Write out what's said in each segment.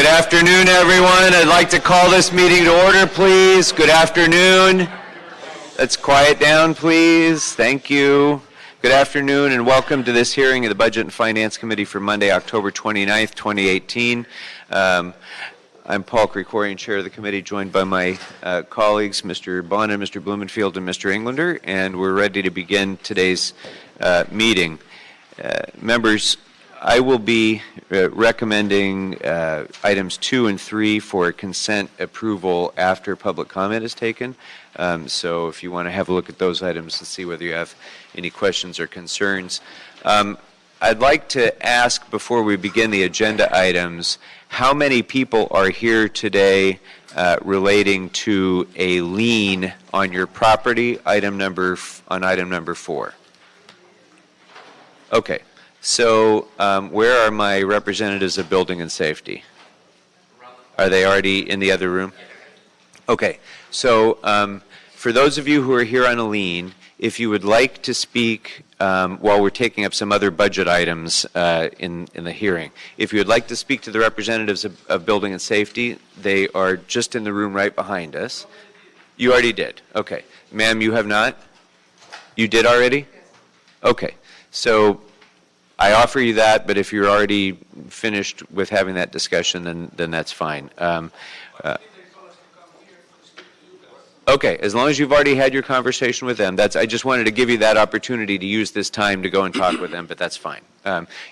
Good afternoon, everyone. I'd like to call this meeting to order, please. Good afternoon. Let's quiet down, please. Thank you. Good afternoon and welcome to this hearing of the Budget and Finance Committee for Monday, October 29th, 2018. I'm Paul Krikorian, Chair of the Committee, joined by my colleagues, Mr. Bonin, Mr. Blumenfield, and Mr. Englander, and we're ready to begin today's meeting. Members, I will be recommending items 2 and 3 for consent approval after public comment is taken. So if you want to have a look at those items and see whether you have any questions or concerns. I'd like to ask before we begin the agenda items, how many people are here today relating to a lien on your property, item number 4? Okay. So where are my representatives of building and safety? Are they already in the other room? Okay. So for those of you who are here on a lien, if you would like to speak while we're taking up some other budget items in the hearing, if you would like to speak to the representatives of building and safety, they are just in the room right behind us. You already did? Okay. Ma'am, you have not? You did already? Okay. So I offer you that, but if you're already finished with having that discussion, then that's fine. Okay, as long as you've already had your conversation with them, I just wanted to give you that opportunity to use this time to go and talk with them, but that's fine.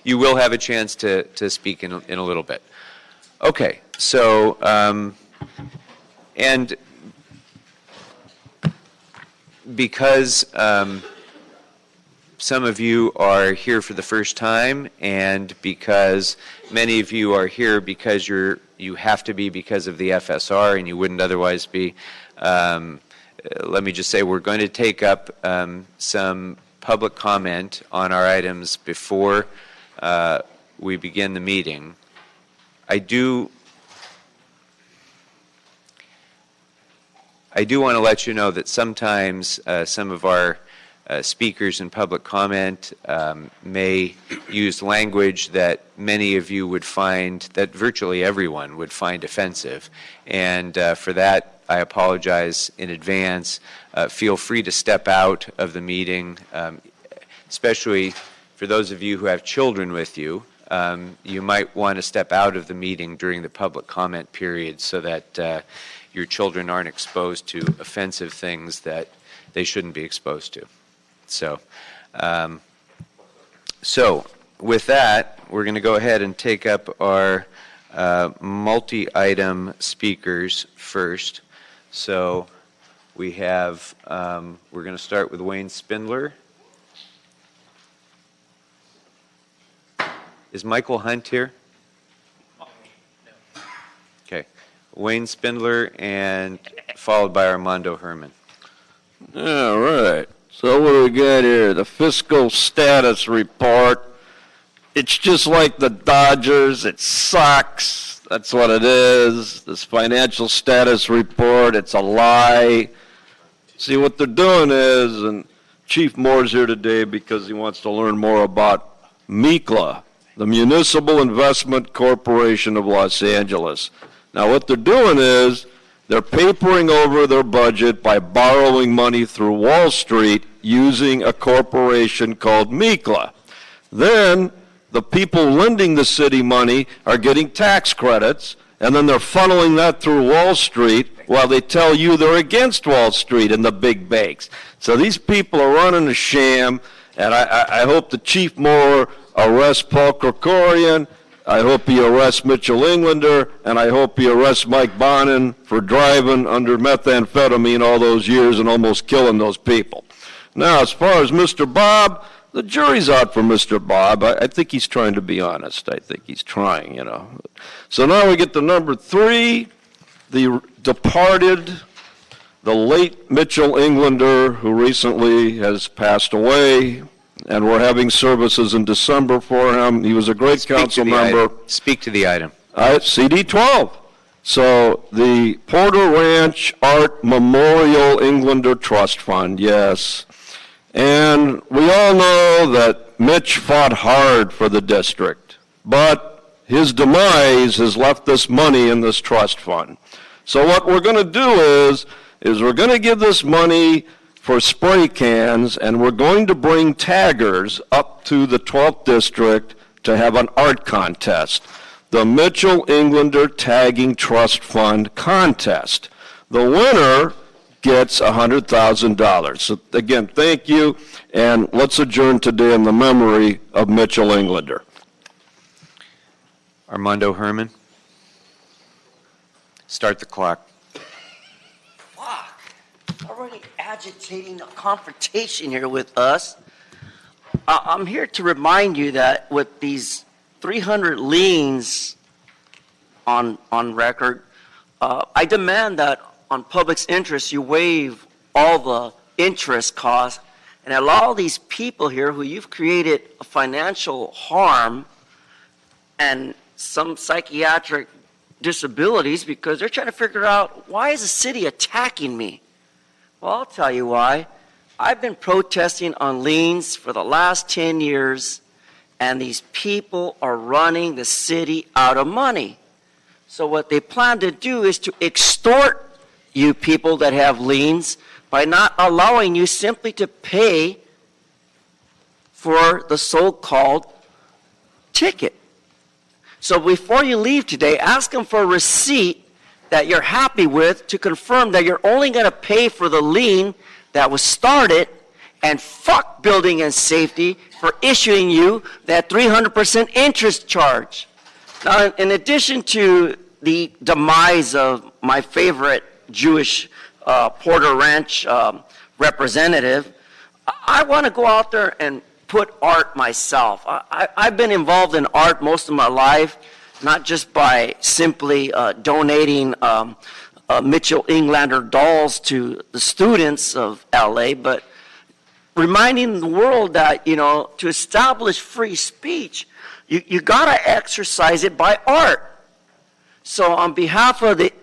You will have a chance to speak in a little bit. Okay, so, and because some of you are here for the first time, and because many of you are here because you have to be because of the FSR and you wouldn't otherwise be, let me just say we're going to take up some public comment on our items before we begin the meeting. I do want to let you know that sometimes some of our speakers in public comment may use language that many of you would find, that virtually everyone would find offensive. And for that, I apologize in advance. Feel free to step out of the meeting, especially for those of you who have children with you. You might want to step out of the meeting during the public comment period so that your children aren't exposed to offensive things that they shouldn't be exposed to. So with that, we're going to go ahead and take up our multi-item speakers first. So we have, we're going to start with Wayne Spindler. Is Michael Hunt here? Okay. Wayne Spindler and followed by Armando Herman. All right. So what do we got here? The fiscal status report. It's just like the Dodgers. It sucks. That's what it is. This financial status report, it's a lie. See, what they're doing is, and Chief Moore's here today because he wants to learn more about MECLA, the Municipal Investment Corporation of Los Angeles. Now, what they're doing is they're papering over their budget by borrowing money through Wall Street using a corporation called MECLA. Then the people lending the city money are getting tax credits, and then they're funneling that through Wall Street while they tell you they're against Wall Street and the big banks. So these people are running a sham, and I hope the Chief Moore arrests Paul Krikorian. I hope he arrests Mitchell Englander, and I hope he arrests Mike Bonin for driving under methamphetamine all those years and almost killing those people. Now, as far as Mr. Bob, the jury's out for Mr. Bob. I think he's trying to be honest. I think he's trying, you know. So now we get to number 3, the departed, the late Mitchell Englander, who recently has passed away. And we're having services in December for him. He was a great council member. Speak to the item. CD 12. So the Porter Ranch Art Memorial Englander Trust Fund, yes. And we all know that Mitch fought hard for the district, but his demise has left this money in this trust fund. So what we're going to do is we're going to give this money for spray cans, and we're going to bring taggers up to the 12th District to have an art contest, the Mitchell Englander Tagging Trust Fund Contest. The winner gets $100,000. So again, thank you, and let's adjourn today in the memory of Mitchell Englander. Armando Herman. Start the clock. Fuck. Already agitating a confrontation here with us. I'm here to remind you that with these 300 liens on record, I demand that on public's interest you waive all the interest costs and allow these people here who you've created a financial harm and some psychiatric disabilities because they're trying to figure out, why is the city attacking me? Well, I'll tell you why. I've been protesting on liens for the last 10 years, and these people are running the city out of money. So what they plan to do is to extort you people that have liens by not allowing you simply to pay for the so-called ticket. So before you leave today, ask them for a receipt that you're happy with to confirm that you're only going to pay for the lien that was started, and fuck building and safety for issuing you that 300% interest charge. Now, in addition to the demise of my favorite Jewish Porter Ranch representative, I want to go out there and put art myself. I've been involved in art most of my life, not just by simply donating Mitchell Englander dolls to the students of LA, but reminding the world that, you know, to establish free speech, you got to exercise it by art. So on behalf of the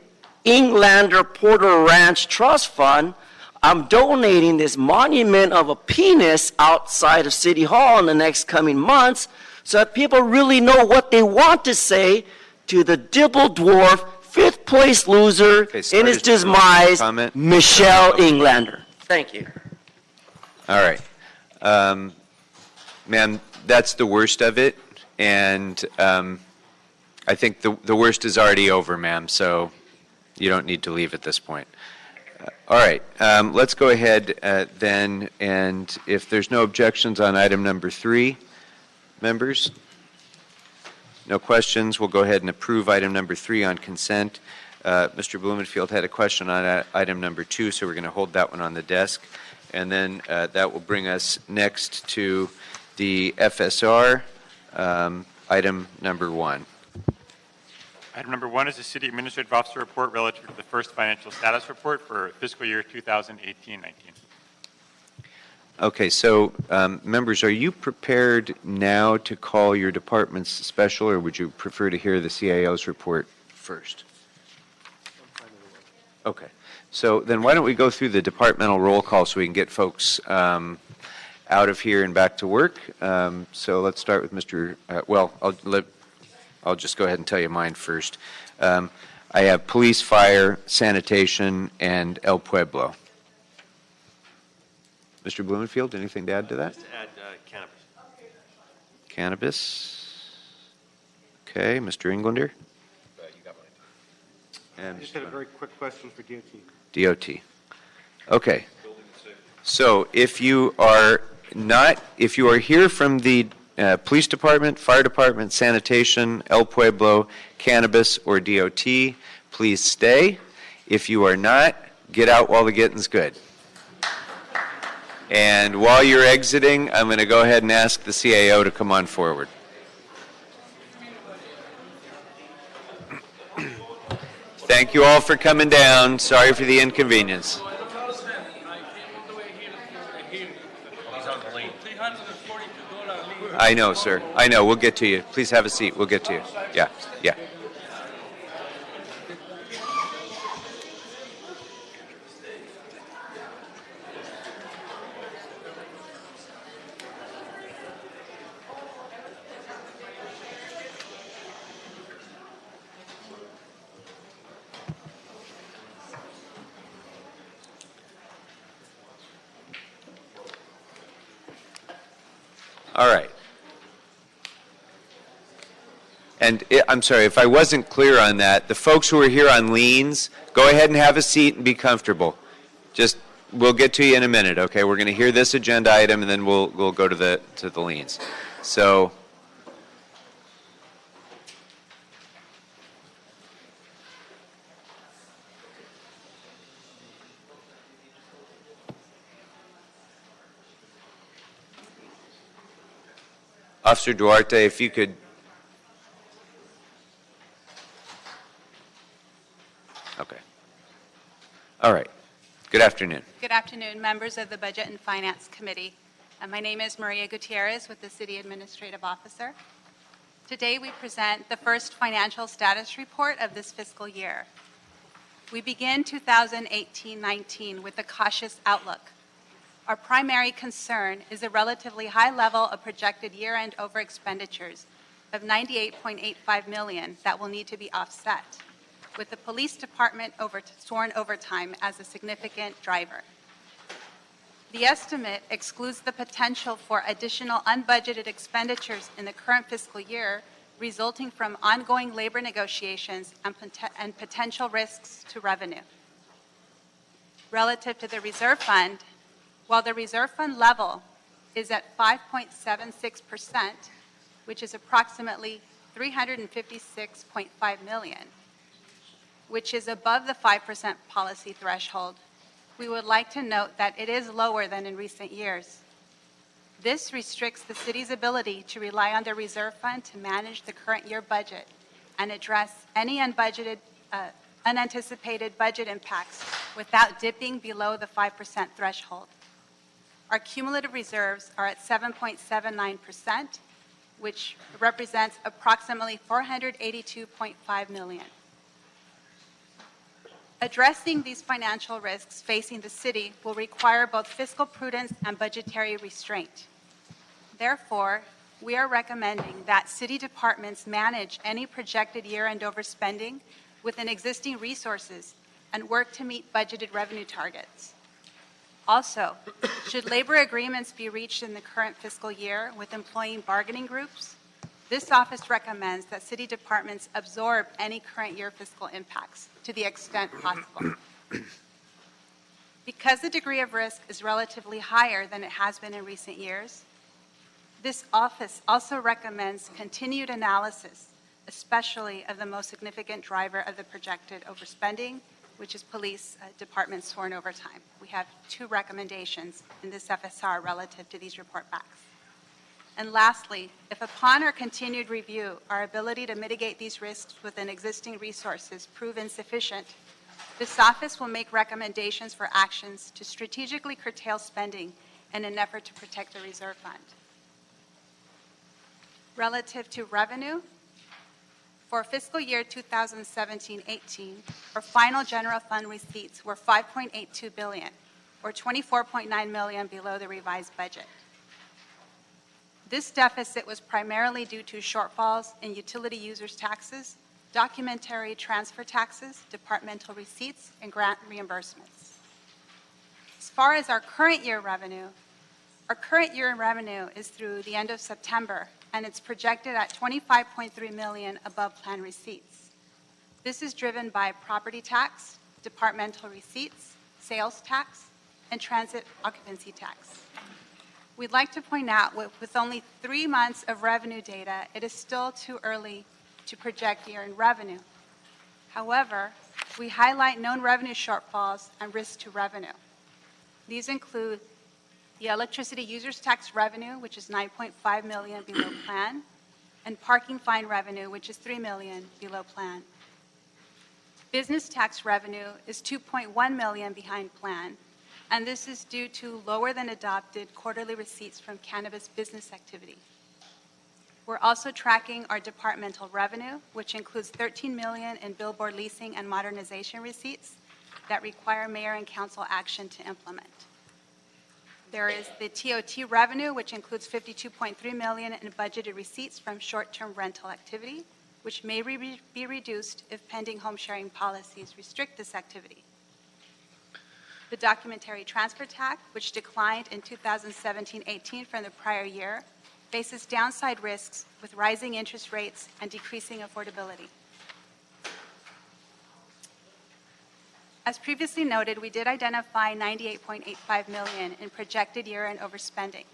Englander Porter Ranch Trust Fund, I'm donating this monument of a penis outside of City Hall in the next coming months so that people really know what they want to say to the Dibble Dwarf, fifth place loser in his demise, Michelle Englander. Thank you. All right. Ma'am, that's the worst of it, and I think the worst is already over, ma'am, so you don't need to leave at this point. All right, let's go ahead then, and if there's no objections on item number 3, members, no questions, we'll go ahead and approve item number 3 on consent. Mr. Blumenfield had a question on item number 2, so we're going to hold that one on the desk. And then that will bring us next to the FSR, item number 1. Item number 1 is the City Administrative Officer report relative to the first financial status report for fiscal year 2018-19. Okay, so members, are you prepared now to call your department's special, or would you prefer to hear the CIO's report first? Okay. So then why don't we go through the departmental roll call so we can get folks out of here and back to work. So let's start with Mr. I'll just go ahead and tell you mine first. I have police, fire, sanitation, and El Pueblo. Mr. Blumenfield, anything to add to that? Just add cannabis. Cannabis. Okay, Mr. Englander. You got mine. And I just had a very quick question for DOT. DOT. Okay. So if you are here from the police department, fire department, sanitation, El Pueblo, cannabis, or DOT, please stay. If you are not, get out while the getting's good. And while you're exiting, I'm going to go ahead and ask the CAO to come on forward. Thank you all for coming down. Sorry for the inconvenience. I know, sir. I know. We'll get to you. Please have a seat. We'll get to you. Yeah, yeah. All right. And I'm sorry, if I wasn't clear on that, the folks who are here on liens, go ahead and have a seat and be comfortable. Just, we'll get to you in a minute, okay? We're going to hear this agenda item, and then we'll go to the liens. So, Officer Duarte, if you could. Okay. All right. Good afternoon. Good afternoon, members of the Budget and Finance Committee. My name is Maria Gutierrez with the City Administrative Officer. Today we present the first financial status report of this fiscal year. We begin 2018-19 with a cautious outlook. Our primary concern is a relatively high level of projected year-end over expenditures of $98.85 million that will need to be offset, with the police department sworn overtime as a significant driver. The estimate excludes the potential for additional unbudgeted expenditures in the current fiscal year resulting from ongoing labor negotiations and potential risks to revenue. Relative to the reserve fund, while the reserve fund level is at 5.76%, which is approximately $356.5 million, which is above the 5% policy threshold, we would like to note that it is lower than in recent years. This restricts the city's ability to rely on the reserve fund to manage the current year budget and address any unanticipated budget impacts without dipping below the 5% threshold. Our cumulative reserves are at 7.79%, which represents approximately $482.5 million. Addressing these financial risks facing the city will require both fiscal prudence and budgetary restraint. Therefore, we are recommending that city departments manage any projected year-end overspending within existing resources and work to meet budgeted revenue targets. Also, should labor agreements be reached in the current fiscal year with employee bargaining groups, this office recommends that city departments absorb any current year fiscal impacts to the extent possible. Because the degree of risk is relatively higher than it has been in recent years, this office also recommends continued analysis, especially of the most significant driver of the projected overspending, which is police department sworn overtime. We have two recommendations in this FSR relative to these report backs. And lastly, if upon our continued review, our ability to mitigate these risks within existing resources prove insufficient, this office will make recommendations for actions to strategically curtail spending in an effort to protect the reserve fund. Relative to revenue, for fiscal year 2017-18, our final general fund receipts were $5.82 billion, or $24.9 million below the revised budget. This deficit was primarily due to shortfalls in utility users' taxes, documentary transfer taxes, departmental receipts, and grant reimbursements. As far as our current year revenue is through the end of September, and it's projected at $25.3 million above plan receipts. This is driven by property tax, departmental receipts, sales tax, and transit occupancy tax. We'd like to point out with only 3 months of revenue data, it is still too early to project year-end revenue. However, we highlight known revenue shortfalls and risks to revenue. These include the electricity users tax revenue, which is $9.5 million below plan, and parking fine revenue, which is $3 million below plan. Business tax revenue is $2.1 million behind plan, and this is due to lower than adopted quarterly receipts from cannabis business activity. We're also tracking our departmental revenue, which includes $13 million in billboard leasing and modernization receipts that require mayor and council action to implement. There is the TOT revenue, which includes $52.3 million in budgeted receipts from short-term rental activity, which may be reduced if pending home sharing policies restrict this activity. The documentary transfer tax, which declined in 2017-18 from the prior year, faces downside risks with rising interest rates and decreasing affordability. As previously noted, we did identify $98.85 million in projected year-end overspending.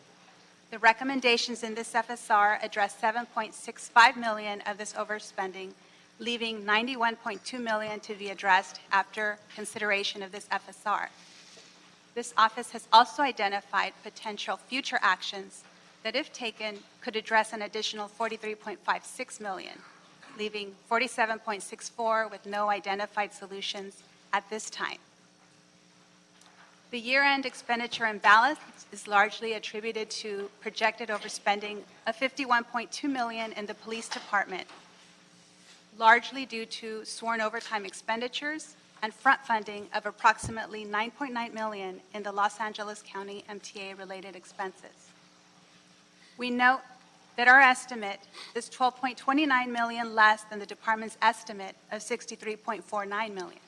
The recommendations in this FSR address $7.65 million of this overspending, leaving $91.2 million to be addressed after consideration of this FSR. This office has also identified potential future actions that, if taken, could address an additional $43.56 million, leaving $47.64 with no identified solutions at this time. The year-end expenditure imbalance is largely attributed to projected overspending of $51.2 million in the police department, largely due to sworn overtime expenditures and front funding of approximately $9.9 million in the Los Angeles County MTA-related expenses. We note that our estimate is $12.29 million less than the department's estimate of $63.49 million.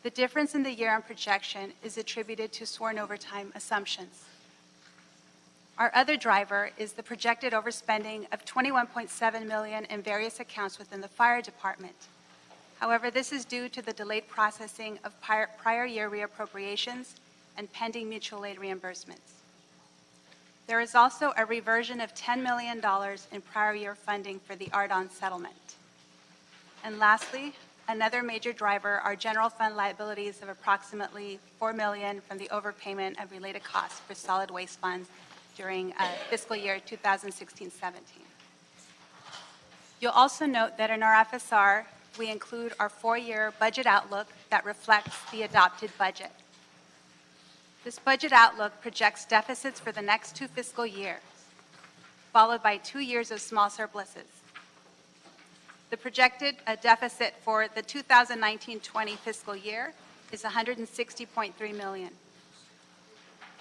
The difference in the year-end projection is attributed to sworn overtime assumptions. Our other driver is the projected overspending of $21.7 million in various accounts within the fire department. However, this is due to the delayed processing of prior year reappropriations and pending mutual aid reimbursements. There is also a reversion of $10 million in prior year funding for the Ardon settlement. And lastly, another major driver are general fund liabilities of approximately $4 million from the overpayment of related costs for solid waste funds during fiscal year 2016-17. You'll also note that in our FSR, we include our 4-year budget outlook that reflects the adopted budget. This budget outlook projects deficits for the next 2 fiscal years, followed by 2 years of small surpluses. The projected deficit for the 2019-20 fiscal year is $160.3 million.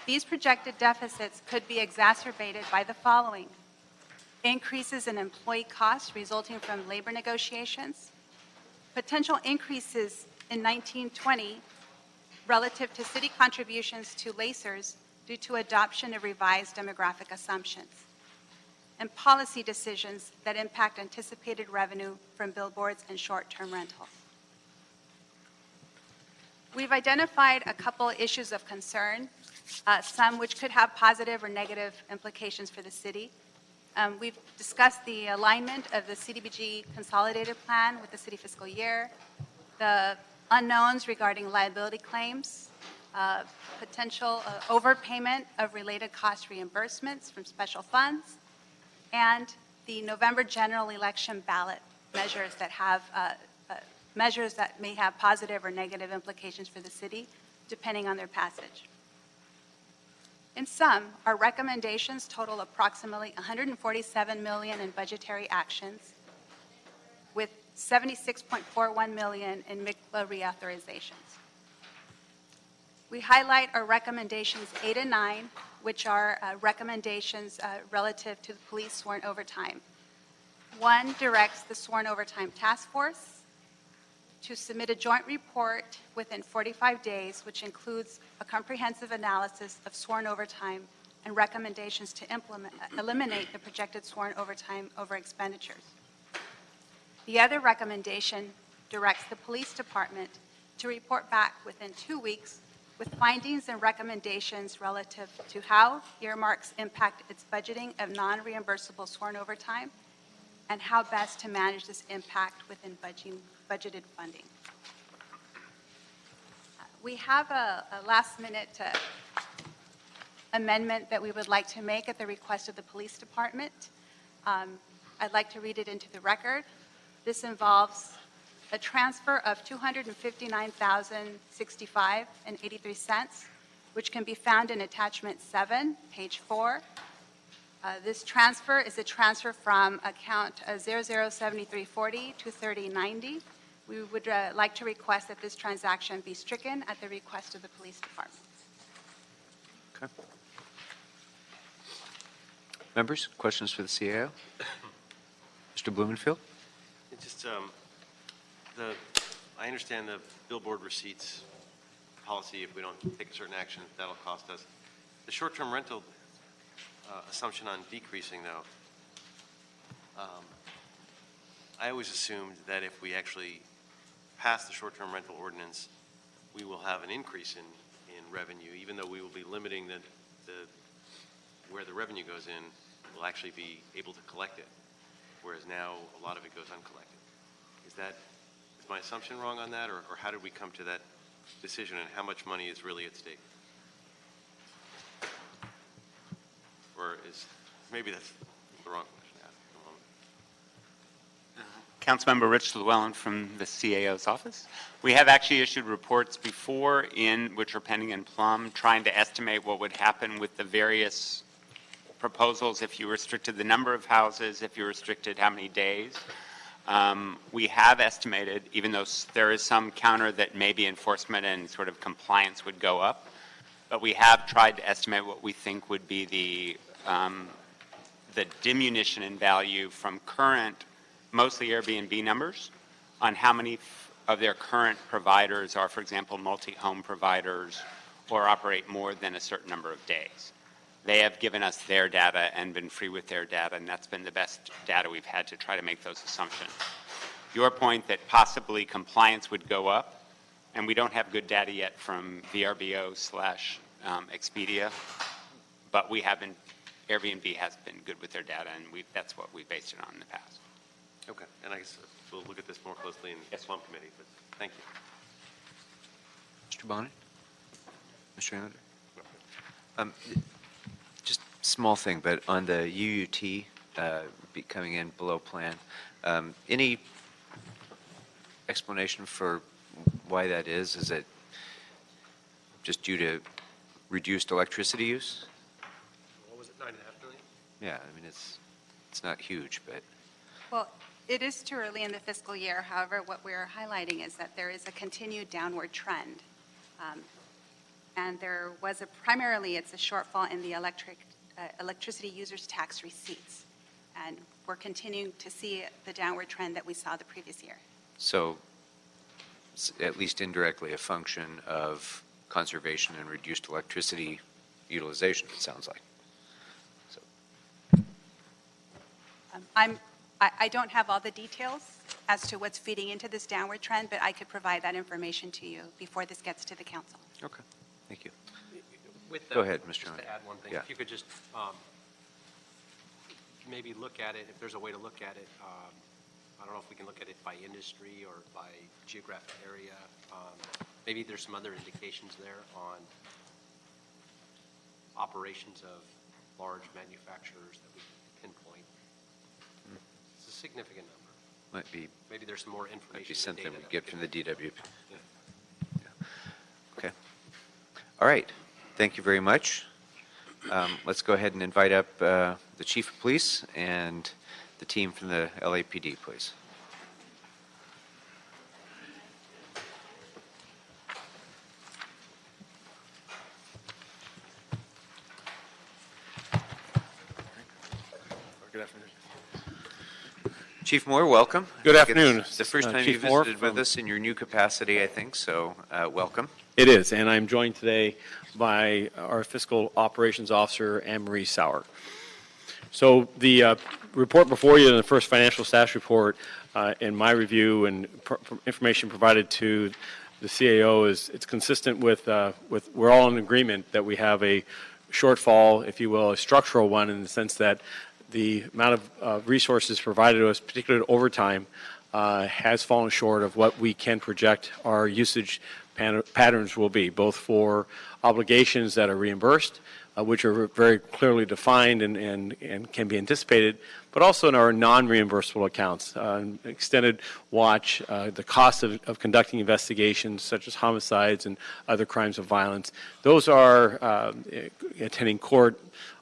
These projected deficits could be exacerbated by the following: increases in employee costs resulting from labor negotiations, potential increases in 19-20 relative to city contributions to LACERs due to adoption of revised demographic assumptions, and policy decisions that impact anticipated revenue from billboards and short-term rentals. We've identified a couple issues of concern, some which could have positive or negative implications for the city. We've discussed the alignment of the CDBG consolidated plan with the city fiscal year, the unknowns regarding liability claims, potential overpayment of related cost reimbursements from special funds, and the November general election ballot measures that have measures that may have positive or negative implications for the city, depending on their passage. In sum, our recommendations total approximately $147 million in budgetary actions, with $76.41 million in MICLA reauthorizations. We highlight our recommendations 8 and 9, which are recommendations relative to the police sworn overtime. 1 directs the sworn overtime task force to submit a joint report within 45 days, which includes a comprehensive analysis of sworn overtime and recommendations to eliminate the projected sworn overtime over expenditures. The other recommendation directs the police department to report back within 2 weeks with findings and recommendations relative to how earmarks impact its budgeting of non-reimbursable sworn overtime and how best to manage this impact within budgeted funding. We have a last-minute amendment that we would like to make at the request of the police department. I'd like to read it into the record. This involves a transfer of $259,065.83, which can be found in attachment 7, page 4. This transfer is a transfer from account 007340 to 3090. We would like to request that this transaction be stricken at the request of the police department. Okay. Members, questions for the CAO? Mr. Blumenfield? It's just, I understand the billboard receipts policy, if we don't take a certain action, that'll cost us. The short-term rental assumption on decreasing, though. I always assumed that if we actually pass the short-term rental ordinance, we will have an increase in revenue, even though we will be limiting where the revenue goes in, we'll actually be able to collect it, whereas now a lot of it goes uncollected. Is my assumption wrong on that, or how did we come to that decision, and how much money is really at stake? Or maybe that's the wrong question to ask at the moment. Councilmember Rich Llewellyn from the CAO's office. We have actually issued reports before which are pending in Plum, trying to estimate what would happen with the various proposals if you restricted the number of houses, if you restricted how many days. We have estimated, even though there is some counter that maybe enforcement and sort of compliance would go up, but we have tried to estimate what we think would be the diminution in value from current, mostly Airbnb numbers, on how many of their current providers are, for example, multi-home providers or operate more than a certain number of days. They have given us their data and been free with their data, and that's been the best data we've had to try to make those assumptions. Your point that possibly compliance would go up, and we don't have good data yet from VRBO/Expedia, but Airbnb has been good with their data, and that's what we based it on in the past. Okay, and I guess we'll look at this more closely in the Plum Committee, but thank you. Mr. Bonnet? Mr. Anderson? Just small thing, but on the UUT coming in below plan, any explanation for why that is? Is it just due to reduced electricity use? What was it, $9.5 million? Yeah, I mean, it's not huge, but... Well, it is too early in the fiscal year. However, what we're highlighting is that there is a continued downward trend. And there was primarily it's a shortfall in the electricity users tax receipts. And we're continuing to see the downward trend that we saw the previous year. So it's at least indirectly a function of conservation and reduced electricity utilization, it sounds like. So. I don't have all the details as to what's feeding into this downward trend, but I could provide that information to you before this gets to the council. Okay, thank you. Go ahead, Mr. Just Hunter. to add one thing, Yeah. if you could just maybe look at it, if there's a way to look at it, I don't know if we can look at it by industry or by geographic area. Maybe there's some other indications there on operations of large manufacturers that we can pinpoint. It's a significant number. Might be Maybe there's some more information. Might be in the something data we that get we from can- the DWP. Yeah. Okay. All right. Thank you very much. Let's go ahead and invite up the Chief of Police and the team from the LAPD, please. Good afternoon. Chief Moore, welcome. Good afternoon. It's the first time Chief you Moore visited with us in your new capacity, I think, so welcome. It is, and I'm joined today by our Fiscal Operations Officer, Anne-Marie Sauer. So the report before you, the first financial status report, in my review and information provided to the CAO it's consistent with we're all in agreement that we have a shortfall, if you will, a structural one, in the sense that the amount of resources provided to us, particularly overtime, has fallen short of what we can project our usage patterns will be, both for obligations that are reimbursed, which are very clearly defined and can be anticipated, but also in our non-reimbursable accounts, extended watch, the cost of conducting investigations such as homicides and other crimes of violence. Those are attending court,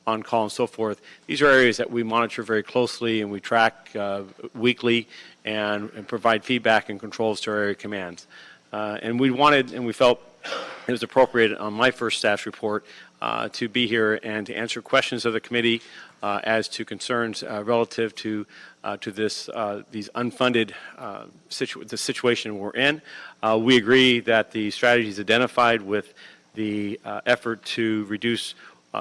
on call, and so forth. These are areas that we monitor very closely and we track weekly and provide feedback and controls to our area commands. And we felt it was appropriate on my first staff report to be here and to answer questions of the committee as to concerns relative to these unfunded the situation we're in. We agree that the strategies identified with the effort to reduce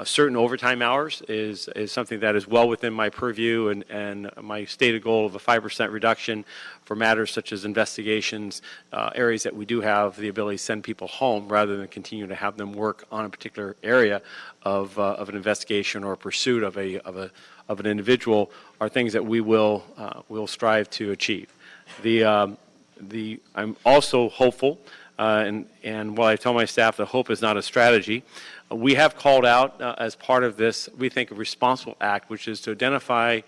Certain overtime hours is something that is well within my purview, and my stated goal of a 5% reduction for matters such as investigations, areas that we do have the ability to send people home rather than continue to have them work on a particular area of an investigation or pursuit of an individual, are things that we will strive to achieve. I'm also hopeful, and while I tell my staff that hope is not a strategy, we have called out as part of this, we think, a responsible act, which is to identify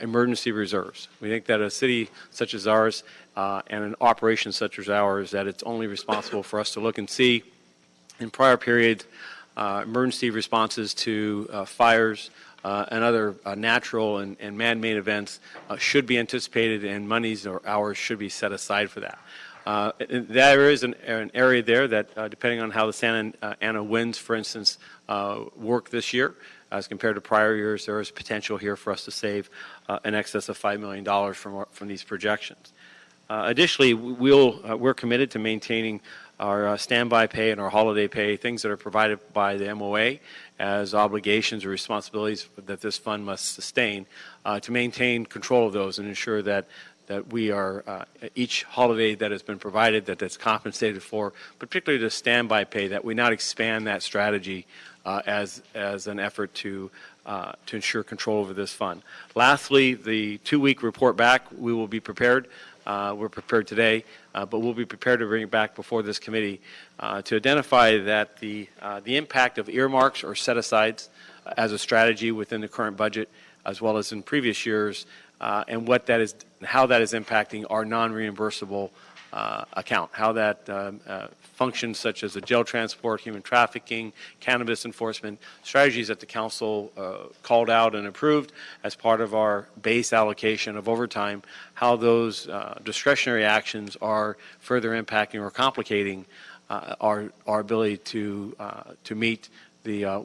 emergency reserves. We think that a city such as ours and an operation such as ours, that it's only responsible for us to look and see in prior periods emergency responses to fires and other natural and man-made events should be anticipated, and monies or hours should be set aside for that. There is an area there that, depending on how the Santa Ana winds, for instance, work this year, as compared to prior years, there is potential here for us to save in excess of $5 million from these projections. Additionally, we're committed to maintaining our standby pay and our holiday pay, things that are provided by the MOA as obligations or responsibilities that this fund must sustain, to maintain control of those and ensure that we are, each holiday that has been provided, that's compensated for, particularly the standby pay, that we not expand that strategy as an effort to ensure control over this fund. Lastly, the 2-week report back, we will be prepared. We're prepared today, but we'll be prepared to bring it back before this committee to identify that the impact of earmarks or set-asides as a strategy within the current budget, as well as in previous years, and what that is, how that is impacting our non-reimbursable account, how that functions, such as the jail transport, human trafficking, cannabis enforcement, strategies that the council called out and approved as part of our base allocation of overtime, how those discretionary actions are further impacting or complicating our ability to meet the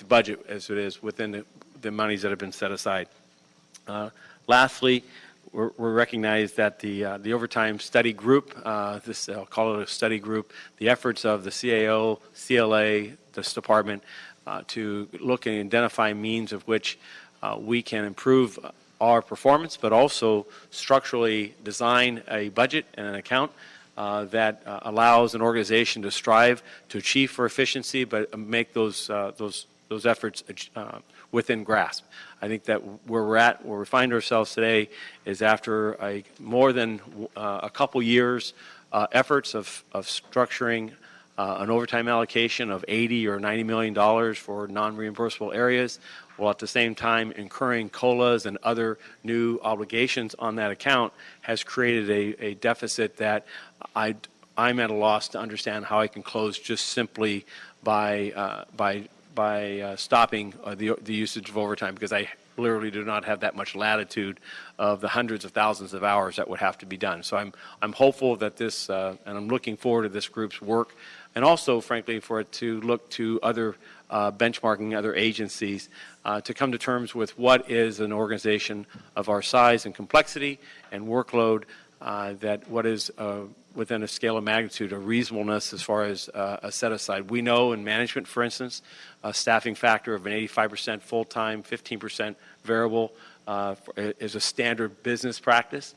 budget as it is within the monies that have been set aside. Lastly, we recognize that the overtime study group, I'll call it a study group, the efforts of the CAO, CLA, this department, to look and identify means of which we can improve our performance, but also structurally design a budget and an account that allows an organization to strive to achieve for efficiency, but make those efforts within grasp. I think that where we find ourselves today is after more than a couple years efforts of structuring an overtime allocation of $80 or $90 million for non-reimbursable areas, while at the same time incurring COLAs and other new obligations on that account, has created a deficit that I'm at a loss to understand how I can close just simply by stopping the usage of overtime, because I literally do not have that much latitude of the hundreds of thousands of hours that would have to be done. So I'm hopeful that this, and I'm looking forward to this group's work, and also, frankly, for it to look to other benchmarking, other agencies, to come to terms with what is an organization of our size and complexity and workload, that what is within a scale of magnitude, a reasonableness as far as a set-aside. We know in management, for instance, a staffing factor of an 85% full-time, 15% variable is a standard business practice,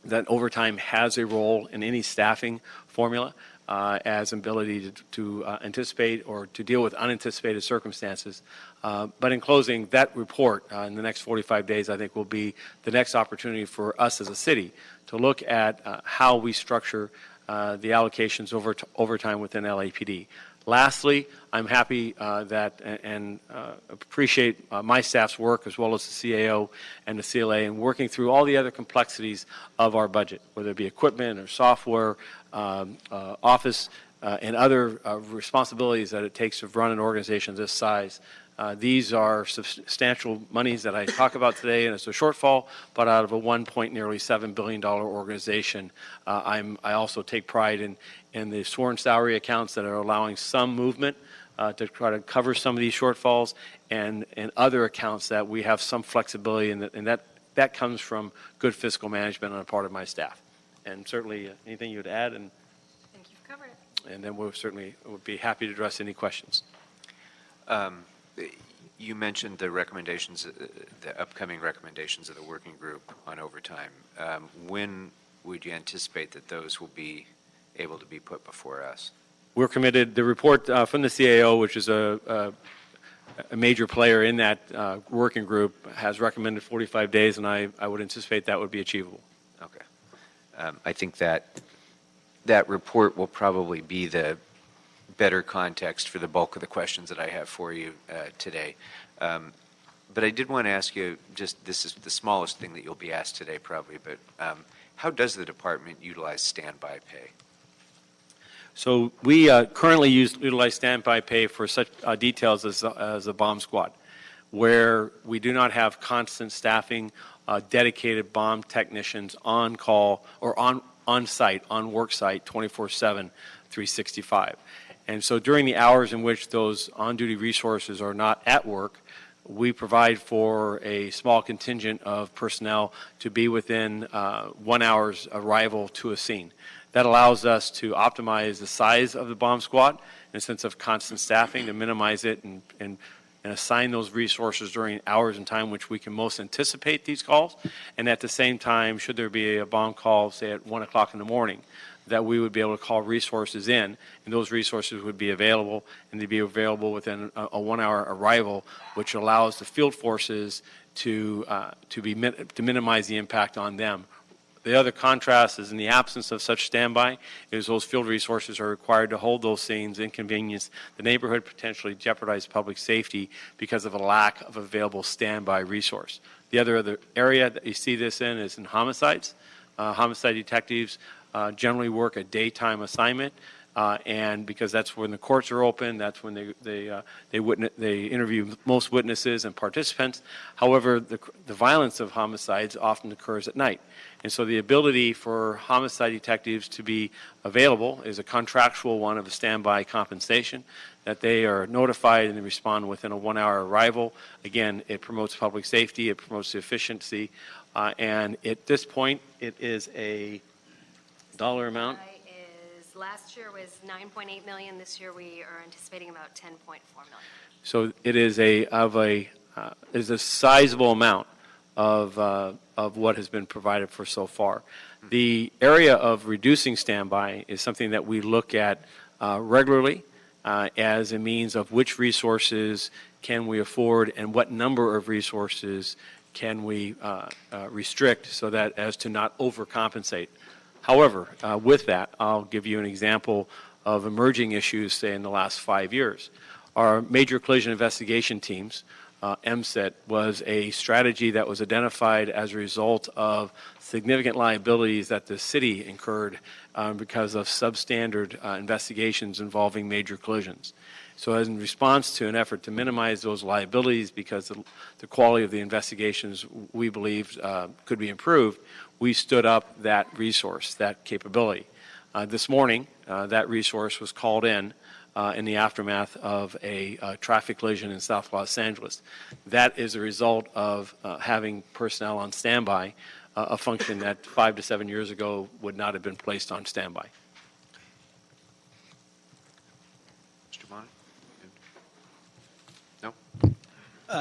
that overtime has a role in any staffing formula as ability to anticipate or to deal with unanticipated circumstances. But in closing, that report in the next 45 days, I think, will be the next opportunity for us as a city to look at how we structure the allocations over time within LAPD. Lastly, I'm happy that and appreciate my staff's work, as well as the CAO and the CLA, in working through all the other complexities of our budget, whether it be equipment or software, office, and other responsibilities that it takes to run an organization this size. These are substantial monies that I talk about today, and it's a shortfall, but out of a nearly $7 billion organization, I also take pride in the sworn salary accounts that are allowing some movement to try to cover some of these shortfalls, and other accounts that we have some flexibility, and that comes from good fiscal management on the part of my staff. And certainly, anything you would add? And I think you've covered it. And then we'll certainly would be happy to address any questions. You mentioned the recommendations, the upcoming recommendations of the working group on overtime. When would you anticipate that those will be able to be put before us? We're committed. The report from the CAO, which is a major player in that working group, has recommended 45 days, and I would anticipate that would be achievable. Okay. I think that report will probably be the better context for the bulk of the questions that I have for you today. But I did want to ask you, just this is the smallest thing that you'll be asked today probably, but how does the department utilize standby pay? So we currently utilize standby pay for such details as a bomb squad, where we do not have constant staffing, dedicated bomb technicians on call or on site, on work site, 24/7, 365. And so during the hours in which those on-duty resources are not at work, we provide for a small contingent of personnel to be within 1 hour's arrival to a scene. That allows us to optimize the size of the bomb squad in a sense of constant staffing, to minimize it and assign those resources during hours and time which we can most anticipate these calls. And at the same time, should there be a bomb call, say at 1 o'clock in the morning, that we would be able to call resources in, and those resources would be available, and they'd be available within a 1 hour arrival, which allows the field forces to minimize the impact on them. The other contrast is in the absence of such standby is those field resources are required to hold those scenes, inconvenience the neighborhood, potentially jeopardize public safety because of a lack of available standby resource. The other area that you see this in is in homicides. Homicide detectives generally work a daytime assignment, and because that's when the courts are open, that's when they interview most witnesses and participants. However, the violence of homicides often occurs at night. And so the ability for homicide detectives to be available is a contractual one of a standby compensation, that they are notified and they respond within a 1 hour arrival. Again, it promotes public safety, it promotes the efficiency, and at this point, it is a dollar amount. Last year was $9.8 million. This year we are anticipating about $10.4 million. So it is a sizable amount of what has been provided for so far. The area of reducing standby is something that we look at regularly as a means of which resources can we afford and what number of resources can we restrict so that as to not overcompensate. However, with that, I'll give you an example of emerging issues, say, in the last 5 years. Our major collision investigation teams, MSIT, was a strategy that was identified as a result of significant liabilities that the city incurred because of substandard investigations involving major collisions. So as in response to an effort to minimize those liabilities because the quality of the investigations we believed could be improved, we stood up that resource, that capability. This morning, that resource was called in the aftermath of a traffic collision in South Los Angeles. That is a result of having personnel on standby, a function that 5 to 7 years ago would not have been placed on standby. Mr. Bonner? No?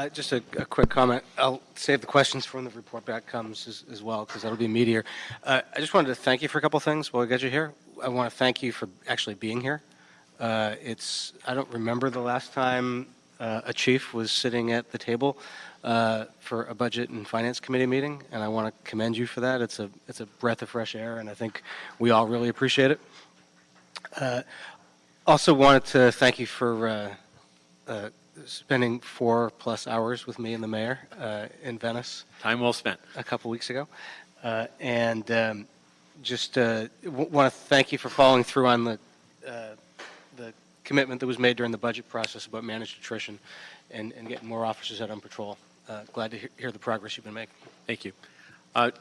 Just a quick comment. I'll save the questions for when the report back comes as well, because that'll be meatier. I just wanted to thank you for a couple things while I got you here. I want to thank you for actually being here. I don't remember the last time a chief was sitting at the table for a budget and finance committee meeting, and I want to commend you for that. It's a breath of fresh air, and I think we all really appreciate it. Also wanted to thank you for spending 4+ hours with me and the mayor in Venice. Time well spent. A couple weeks ago. Just want to thank you for following through on the commitment that was made during the budget process about managed attrition and getting more officers out on patrol. Glad to hear the progress you've been making. Thank you.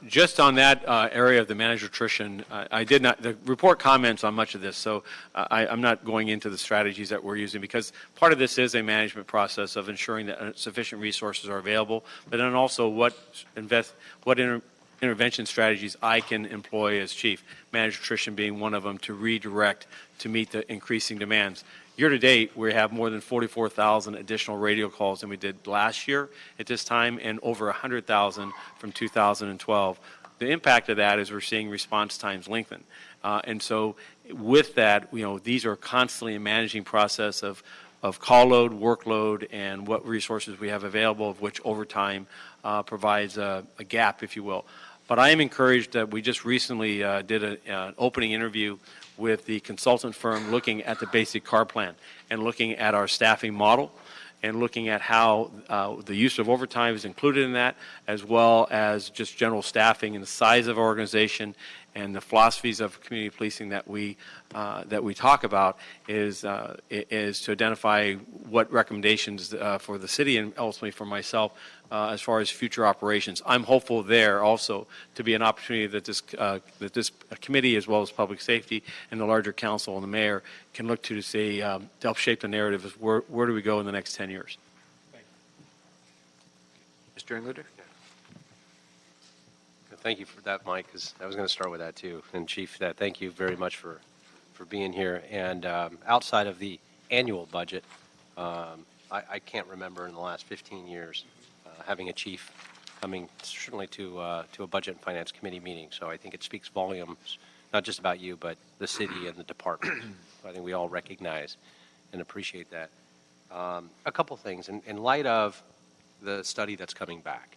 Just on that area of the managed attrition, the report comments on much of this, so I'm not going into the strategies that we're using because part of this is a management process of ensuring that sufficient resources are available, but then also what intervention strategies I can employ as chief, managed attrition being one of them, to redirect to meet the increasing demands. Year to date, we have more than 44,000 additional radio calls than we did last year at this time, and over 100,000 from 2012. The impact of that is we're seeing response times lengthen. And so with that, these are constantly a managing process of call load, workload, and what resources we have available, of which overtime provides a gap, if you will. But I am encouraged that we just recently did an opening interview with the consultant firm looking at the basic CAR plan and looking at our staffing model and looking at how the use of overtime is included in that, as well as just general staffing and the size of our organization and the philosophies of community policing that we talk about is to identify what recommendations for the city and ultimately for myself as far as future operations. I'm hopeful there also to be an opportunity that this committee, as well as public safety and the larger council and the mayor, can look to say to help shape the narrative of where do we go in the next 10 years. Mr. Englander? Thank you for that, Mike, because I was going to start with that too. And Chief, thank you very much for being here. And outside of the annual budget, I can't remember in the last 15 years having a chief coming certainly to a Budget and Finance Committee meeting. So I think it speaks volumes, not just about you, but the city and the department. I think we all recognize and appreciate that. A couple things. In light of the study that's coming back,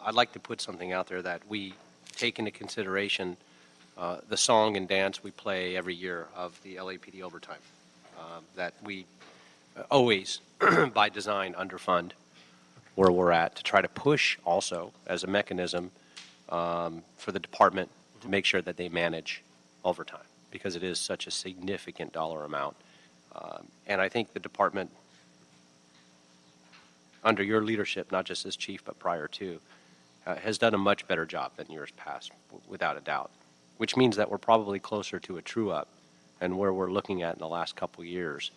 I'd like to put something out there that we take into consideration the song and dance we play every year of the LAPD overtime, that we always, by design, underfund where we're at, to try to push also as a mechanism for the department to make sure that they manage overtime, because it is such a significant dollar amount. And I think the department, under your leadership, not just as chief but prior to, has done a much better job than years past, without a doubt, which means that we're probably closer to a true-up and where we're looking at in the last couple of years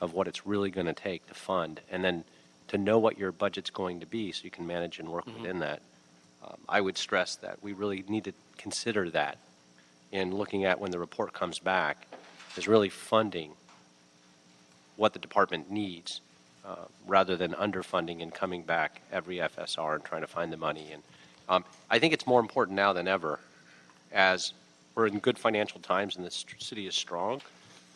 of what it's really going to take to fund, and then to know what your budget's going to be so you can manage and work within that. I would stress that we really need to consider that in looking at when the report comes back, is really funding what the department needs rather than underfunding and coming back every FSR and trying to find the money. And I think it's more important now than ever, as we're in good financial times and the city is strong,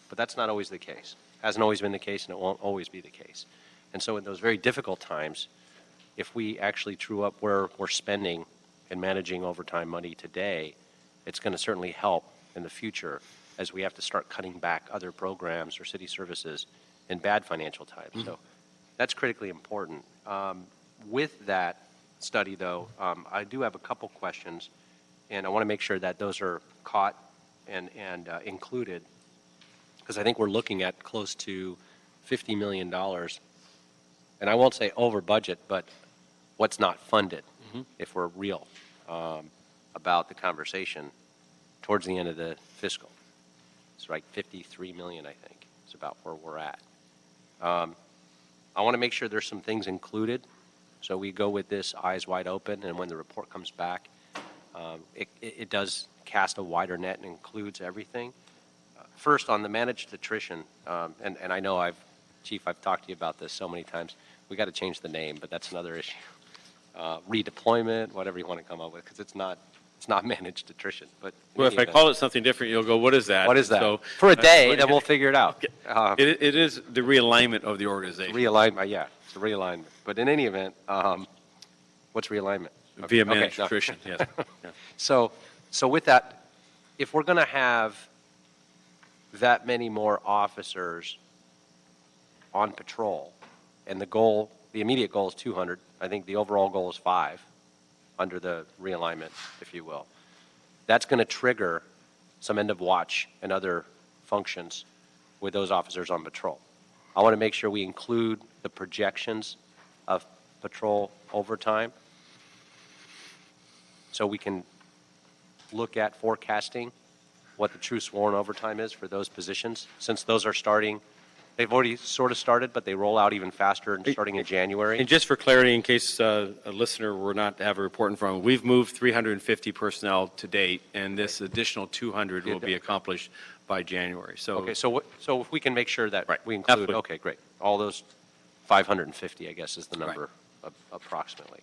but that's not always the case. Hasn't always been the case, and it won't always be the case. And so in those very difficult times, if we actually true up where we're spending and managing overtime money today, it's going to certainly help in the future as we have to start cutting back other programs or city services in bad financial times. So that's critically important. With that study, though, I do have a couple questions, and I want to make sure that those are caught and included, because I think we're looking at close to $50 million, and I won't say over budget, but what's not funded, if we're real about the conversation towards the end of the fiscal. It's like 53 million, I think, is about where we're at. I want to make sure there's some things included, so we go with this eyes wide open, and when the report comes back, it does cast a wider net and includes everything. First, on the managed attrition, and I know Chief, I've talked to you about this so many times. We got to change the name, but that's another issue. Redeployment, whatever you want to come up with, because it's not managed attrition. But well, if I call it something different, you'll go, what is that? What is that? So, for a day, then we'll figure it out. It is the realignment of the organization. Realignment, yeah, it's a realignment. But in any event, what's realignment? Via managed attrition, yes. Yeah. So with that, if we're going to have that many more officers on patrol, and the immediate goal is 200. I think the overall goal is 5 under the realignment, if you will. That's going to trigger some end of watch and other functions with those officers on patrol. I want to make sure we include the projections of patrol overtime so we can look at forecasting what the true sworn overtime is for those positions, since those are starting. They've already sort of started, but they roll out even faster starting in January. And just for clarity, in case a listener were not to have a report in front of them, we've moved 350 personnel to date, and this additional 200 will be accomplished by January. So Okay, so if we can make sure that Right. we include, Absolutely. okay, great. All those 550, I guess, is the number approximately.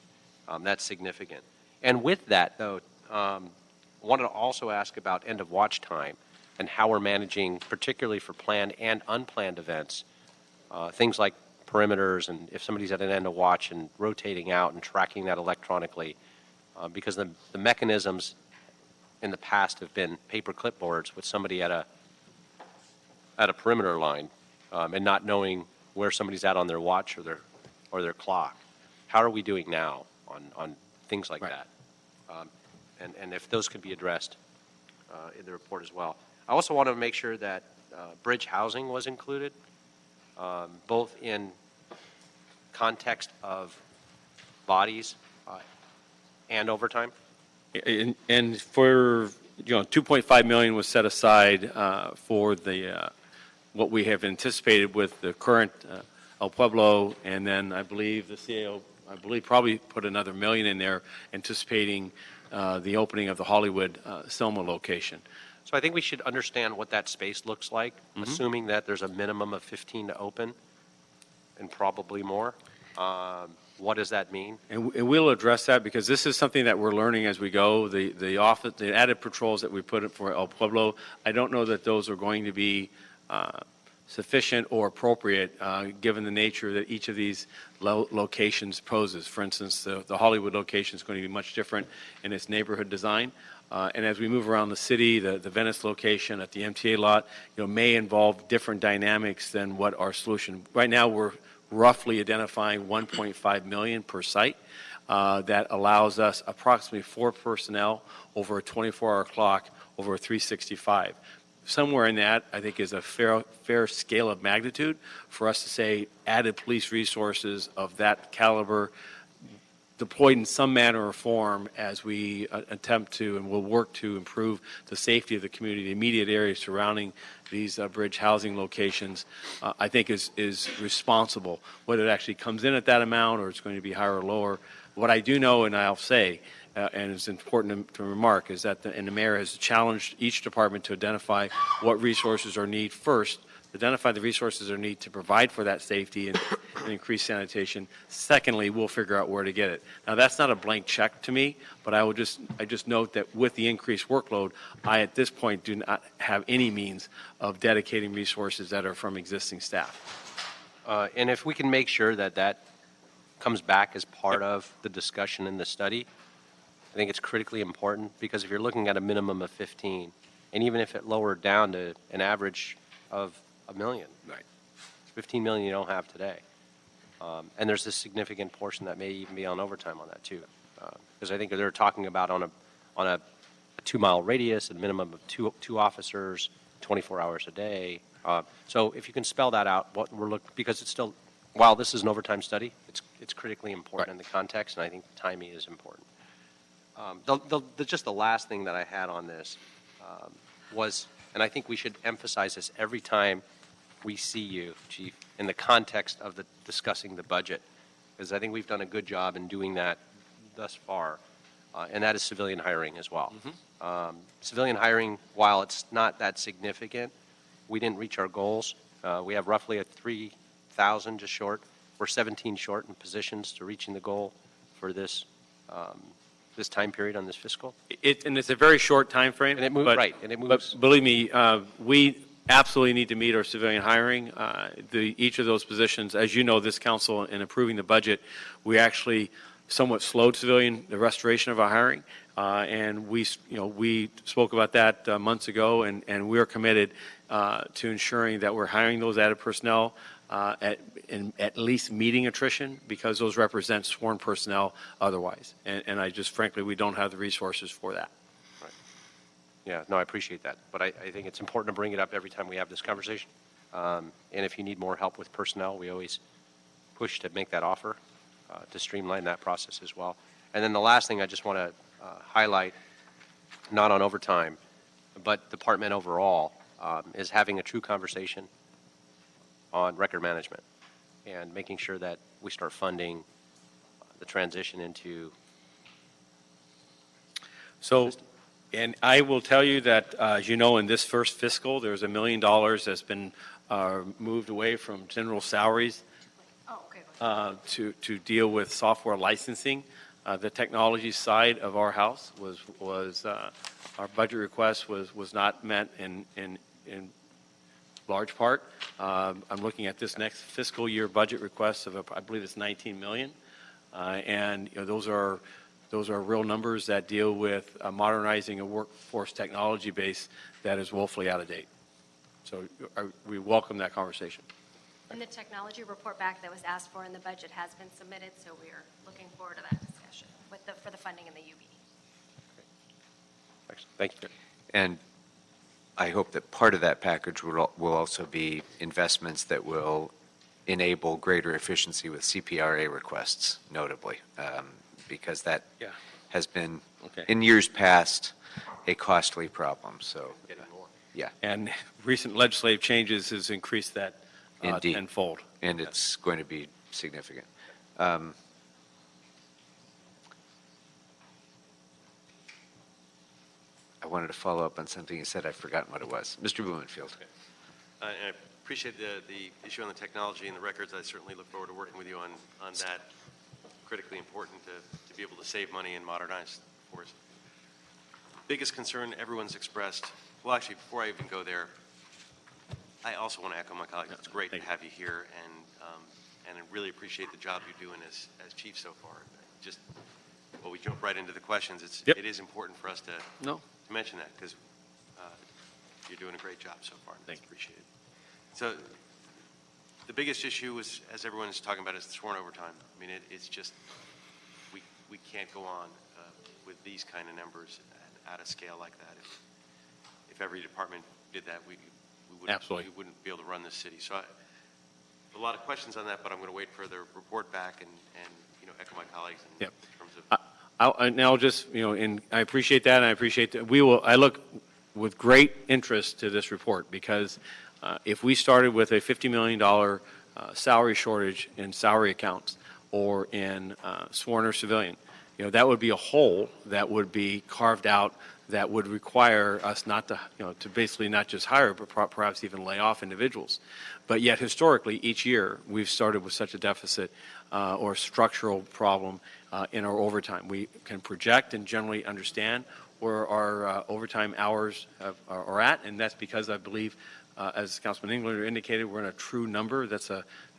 That's significant. And with that, though, wanted to also ask about end of watch time and how we're managing, particularly for planned and unplanned events, things like perimeters and if somebody's at an end of watch and rotating out and tracking that electronically, because the mechanisms in the past have been paper clipboards with somebody at a perimeter line and not knowing where somebody's at on their watch or their clock. How are we doing now on things like that? And if those could be addressed in the report as well. I also want to make sure that bridge housing was included, both in context of bodies and overtime. And for, 2.5 million was set aside for the what we have anticipated with the current El Pueblo, and then I believe the CAO, probably put another $1 million in there, anticipating the opening of the Hollywood Selma location. So I think we should understand what that space looks like, assuming that there's a minimum of 15 to open and probably more. What does that mean? And we'll address that because this is something that we're learning as we go. The added patrols that we put in for El Pueblo, I don't know that those are going to be sufficient or appropriate given the nature that each of these locations poses. For instance, the Hollywood location is going to be much different in its neighborhood design. And as we move around the city, the Venice location at the MTA lot, may involve different dynamics than what our solution. Right now, we're roughly identifying 1.5 million per site. That allows us approximately 4 personnel over a 24-hour clock over a 365. Somewhere in that, I think, is a fair scale of magnitude for us to say added police resources of that caliber deployed in some manner or form as we attempt to and will work to improve the safety of the community, the immediate area surrounding these bridge housing locations, I think is responsible. Whether it actually comes in at that amount or it's going to be higher or lower. What I do know, and I'll say, and it's important to remark, is that the mayor has challenged each department to identify what resources are needed first, identify the resources are needed to provide for that safety and increase sanitation. Secondly, we'll figure out where to get it. Now, that's not a blank check to me, but I just note that with the increased workload, I at this point do not have any means of dedicating resources that are from existing staff. And if we can make sure that that comes back as part of the discussion in the study, I think it's critically important because if you're looking at a minimum of 15, and even if it lowered down to an average of $1 million, right? 15 million you don't have today, and there's a significant portion that may even be on overtime on that too, because I think they're talking about on a 2-mile radius, a minimum of two officers, 24 hours a day. So if you can spell that out, what we're looking, because it's still, while this is an overtime study, it's critically important in the context, and I think the timing is important. Just the last thing that I had on this was, and I think we should emphasize this every time we see you, Chief, in the context of discussing the budget, because I think we've done a good job in doing that thus far, and that is civilian hiring as well. Civilian hiring, while it's not that significant, we didn't reach our goals. We have roughly a 3,000 just short. We're 17 short in positions to reaching the goal for this this time period on this fiscal. And it's a very short time frame. And it moves, right, and it moves. But believe me, we absolutely need to meet our civilian hiring. Each of those positions, as you know, this council, in approving the budget, we actually somewhat slowed the restoration of our hiring. And we spoke about that months ago, and we're committed to ensuring that we're hiring those added personnel at least meeting attrition, because those represent sworn personnel otherwise. And I just, frankly, we don't have the resources for that. Right. Yeah, no, I appreciate that. But I think it's important to bring it up every time we have this conversation. And if you need more help with personnel, we always push to make that offer to streamline that process as well. And then the last thing I just want to highlight, not on overtime, but department overall, is having a true conversation on record management and making sure that we start funding the transition into. So And I will tell you that, as you know, in this first fiscal, there's $1 million that's been moved away from general salaries to deal with software licensing. The technology side of our house was our budget request was not met in large part. I'm looking at this next fiscal year budget request of, I believe it's 19 million. And those are real numbers that deal with modernizing a workforce technology base that is woefully out of date. So we welcome that conversation. And the technology report back that was asked for in the budget has been submitted, so we are looking forward to that discussion for the funding in the UB. Excellent. Thank you. And I hope that part of that package will also be investments that will enable greater efficiency with CPRA requests, notably, because that has been, in years past, a costly problem. So, yeah. And recent legislative changes has increased that tenfold. And it's going to be significant. I wanted to follow up on something you said. I've forgotten what it was. Mr. Blumenfield. I appreciate the issue on the technology and the records. I certainly look forward to working with you on that. Critically important to be able to save money and modernize the force. Biggest concern everyone's expressed, well, actually, before I even go there, I also want to echo my colleagues. It's great to have you here, and I really appreciate the job you're doing as chief so far. Just, well, we jump right into the questions. It is important for us to mention that because you're doing a great job so far. Thanks, appreciate it. So the biggest issue is, as everyone is talking about, is the sworn overtime. I mean, it's just we can't go on with these kind of numbers at a scale like that. If every department did that, we wouldn't be able to run this city. So a lot of questions on that, but I'm going to wait for the report back and echo my colleagues in terms of. I'll just, and I appreciate that, and I appreciate that. I look with great interest to this report because if we started with a $50 million salary shortage in salary accounts or in sworn or civilian, that would be a hole that would be carved out that would require us not to, to basically not just hire, but perhaps even lay off individuals. But yet, historically, each year, we've started with such a deficit or structural problem in our overtime. We can project and generally understand where our overtime hours are at, and that's because I believe, as Councilman Englander indicated, we're in a true number. There's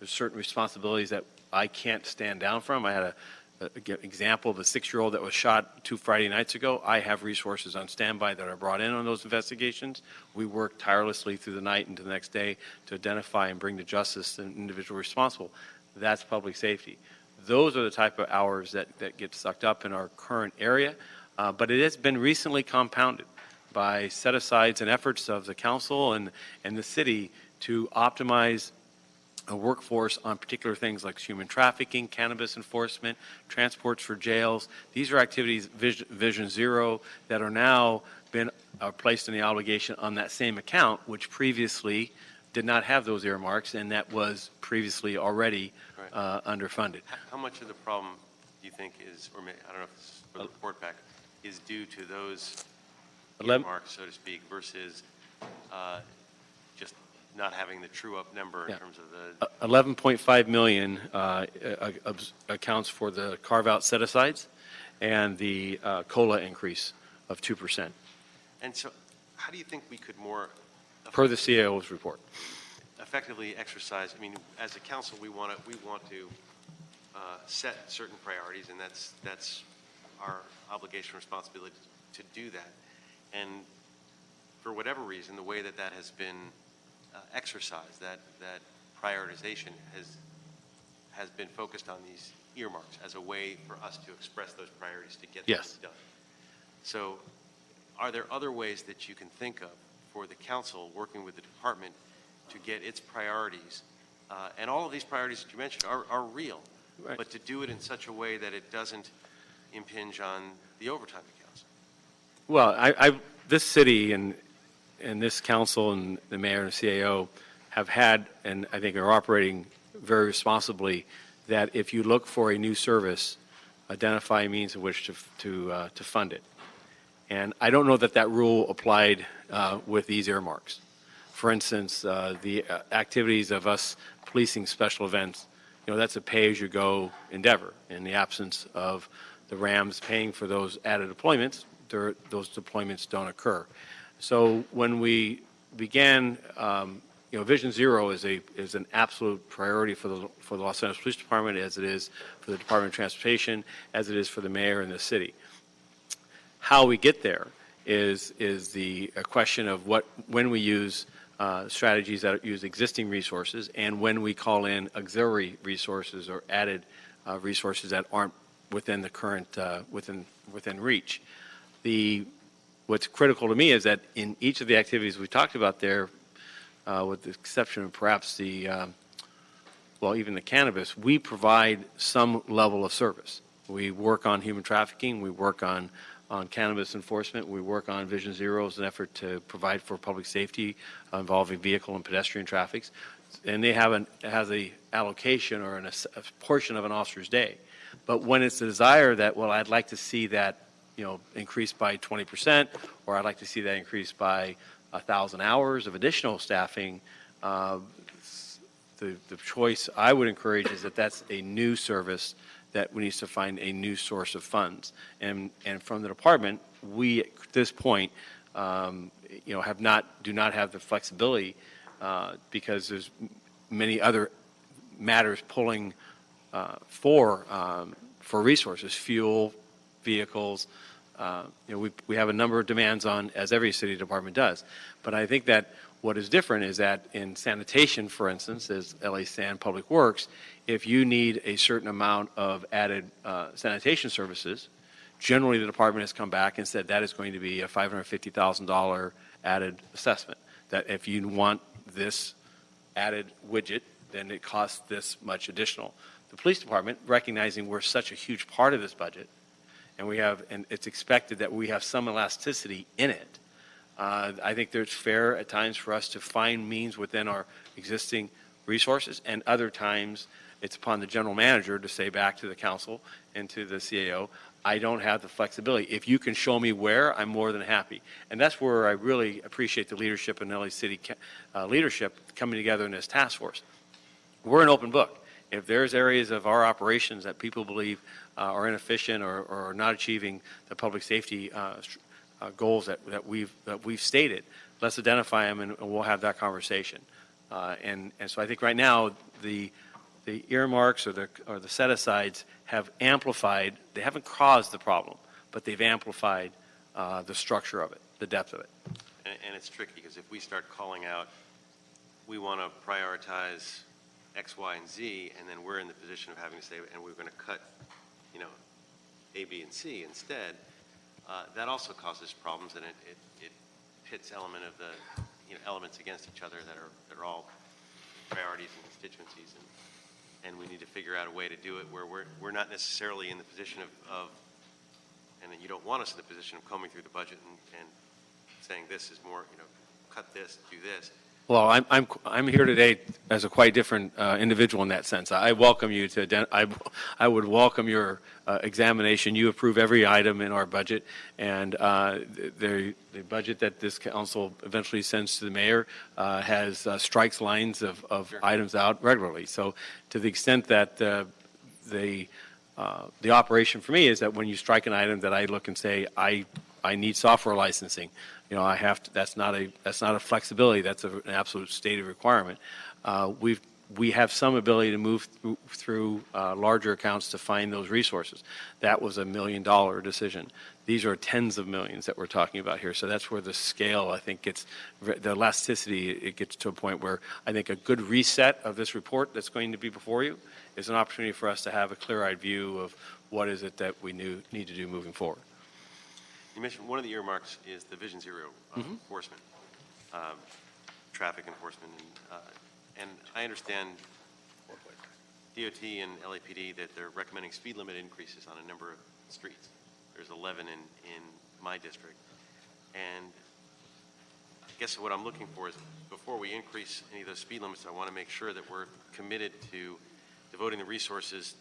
certain responsibilities that I can't stand down from. I had an example of a 6-year-old that was shot 2 Friday nights ago. I have resources on standby that are brought in on those investigations. We work tirelessly through the night into the next day to identify and bring to justice the individual responsible. That's public safety. Those are the type of hours that get sucked up in our current area, but it has been recently compounded by set-asides and efforts of the council and the city to optimize a workforce on particular things like human trafficking, cannabis enforcement, transports for jails. These are activities, Vision Zero, that are now been placed in the obligation on that same account, which previously did not have those earmarks, and that was previously already underfunded. How much of the problem do you think is, or I don't know if it's for the report back, is due to those earmarks, so to speak, versus just not having the true up number in terms of the 11.5 million accounts for the carve-out set-asides and the COLA increase of 2%. And so how do you think we could more per the CAO's report effectively exercise? I mean, as a council, we want to set certain priorities, and that's our obligation and responsibility to do that. And for whatever reason, the way that has been exercised, that prioritization has been focused on these earmarks as a way for us to express those priorities to get things done. So are there other ways that you can think of for the council working with the department to get its priorities, and all of these priorities that you mentioned are real, but to do it in such a way that it doesn't impinge on the overtime accounts? Well, this city and this council and the mayor and the CAO have had, and I think are operating very responsibly, that if you look for a new service, identify means in which to fund it. And I don't know that that rule applied with these earmarks. For instance, the activities of us policing special events, that's a pay-as-you-go endeavor. In the absence of the RAMs paying for those added deployments, those deployments don't occur. So when we began, Vision Zero is an absolute priority for the Los Angeles Police Department, as it is for the Department of Transportation, as it is for the mayor and the city. How we get there is the question of when we use strategies that use existing resources and when we call in auxiliary resources or added resources that aren't within the current within reach. What's critical to me is that in each of the activities we talked about there, with the exception of perhaps even the cannabis, we provide some level of service. We work on human trafficking, we work on cannabis enforcement, we work on Vision Zero as an effort to provide for public safety involving vehicle and pedestrian traffics, and they have a allocation or a portion of an officer's day. But when it's the desire that, well, I'd like to see that increase by 20%, or I'd like to see that increase by 1,000 hours of additional staffing, the choice I would encourage is that that's a new service that we need to find a new source of funds. And from the department, we at this point, do not have the flexibility because there's many other matters pulling for resources, fuel, vehicles. We have a number of demands on, as every city department does. But I think that what is different is that in sanitation, for instance, as LA San Public Works, if you need a certain amount of added sanitation services, generally the department has come back and said that is going to be a $550,000 added assessment. That if you want this added widget, then it costs this much additional. The police department, recognizing we're such a huge part of this budget, and it's expected that we have some elasticity in it. I think there's fair at times for us to find means within our existing resources, and other times it's upon the general manager to say back to the council and to the CAO, I don't have the flexibility. If you can show me where, I'm more than happy. And that's where I really appreciate the leadership in LA City leadership coming together in this task force. We're an open book. If there's areas of our operations that people believe are inefficient or are not achieving the public safety goals that we've stated, let's identify them and we'll have that conversation. And so I think right now the earmarks or the set-asides have amplified. They haven't caused the problem, but they've amplified the structure of it, the depth of it. And it's tricky because if we start calling out, we want to prioritize X, Y, and Z, and then we're in the position of having to say, and we're going to cut, A, B, and C instead, that also causes problems, and it pits elements against each other that are all priorities and constituencies, and we need to figure out a way to do it where we're not necessarily in the position of and then you don't want us in the position of combing through the budget and saying this is more, cut this, do this. Well, I'm here today as a quite different individual in that sense. I welcome you to. I would welcome your examination. You approve every item in our budget, and the budget that this council eventually sends to the mayor has strikes lines of Sure. items out regularly. So, to the extent that the operation for me is that when you strike an item, that I look and say I need software licensing. I have to. That's not a flexibility. That's an absolute stated requirement. We have some ability to move through larger accounts to find those resources. That was $1 million decision. These are tens of millions that we're talking about here. So that's where the scale, I think, gets the elasticity. It gets to a point where I think a good reset of this report that's going to be before you is an opportunity for us to have a clear-eyed view of what is it that we need to do moving forward. You mentioned one of the earmarks is the Vision Zero enforcement, traffic enforcement, and I understand DOT and LAPD that they're recommending speed limit increases on a number of streets. There's 11 in my district, and I guess what I'm looking for is before we increase any of those speed limits, I want to make sure that we're committed to devoting the resources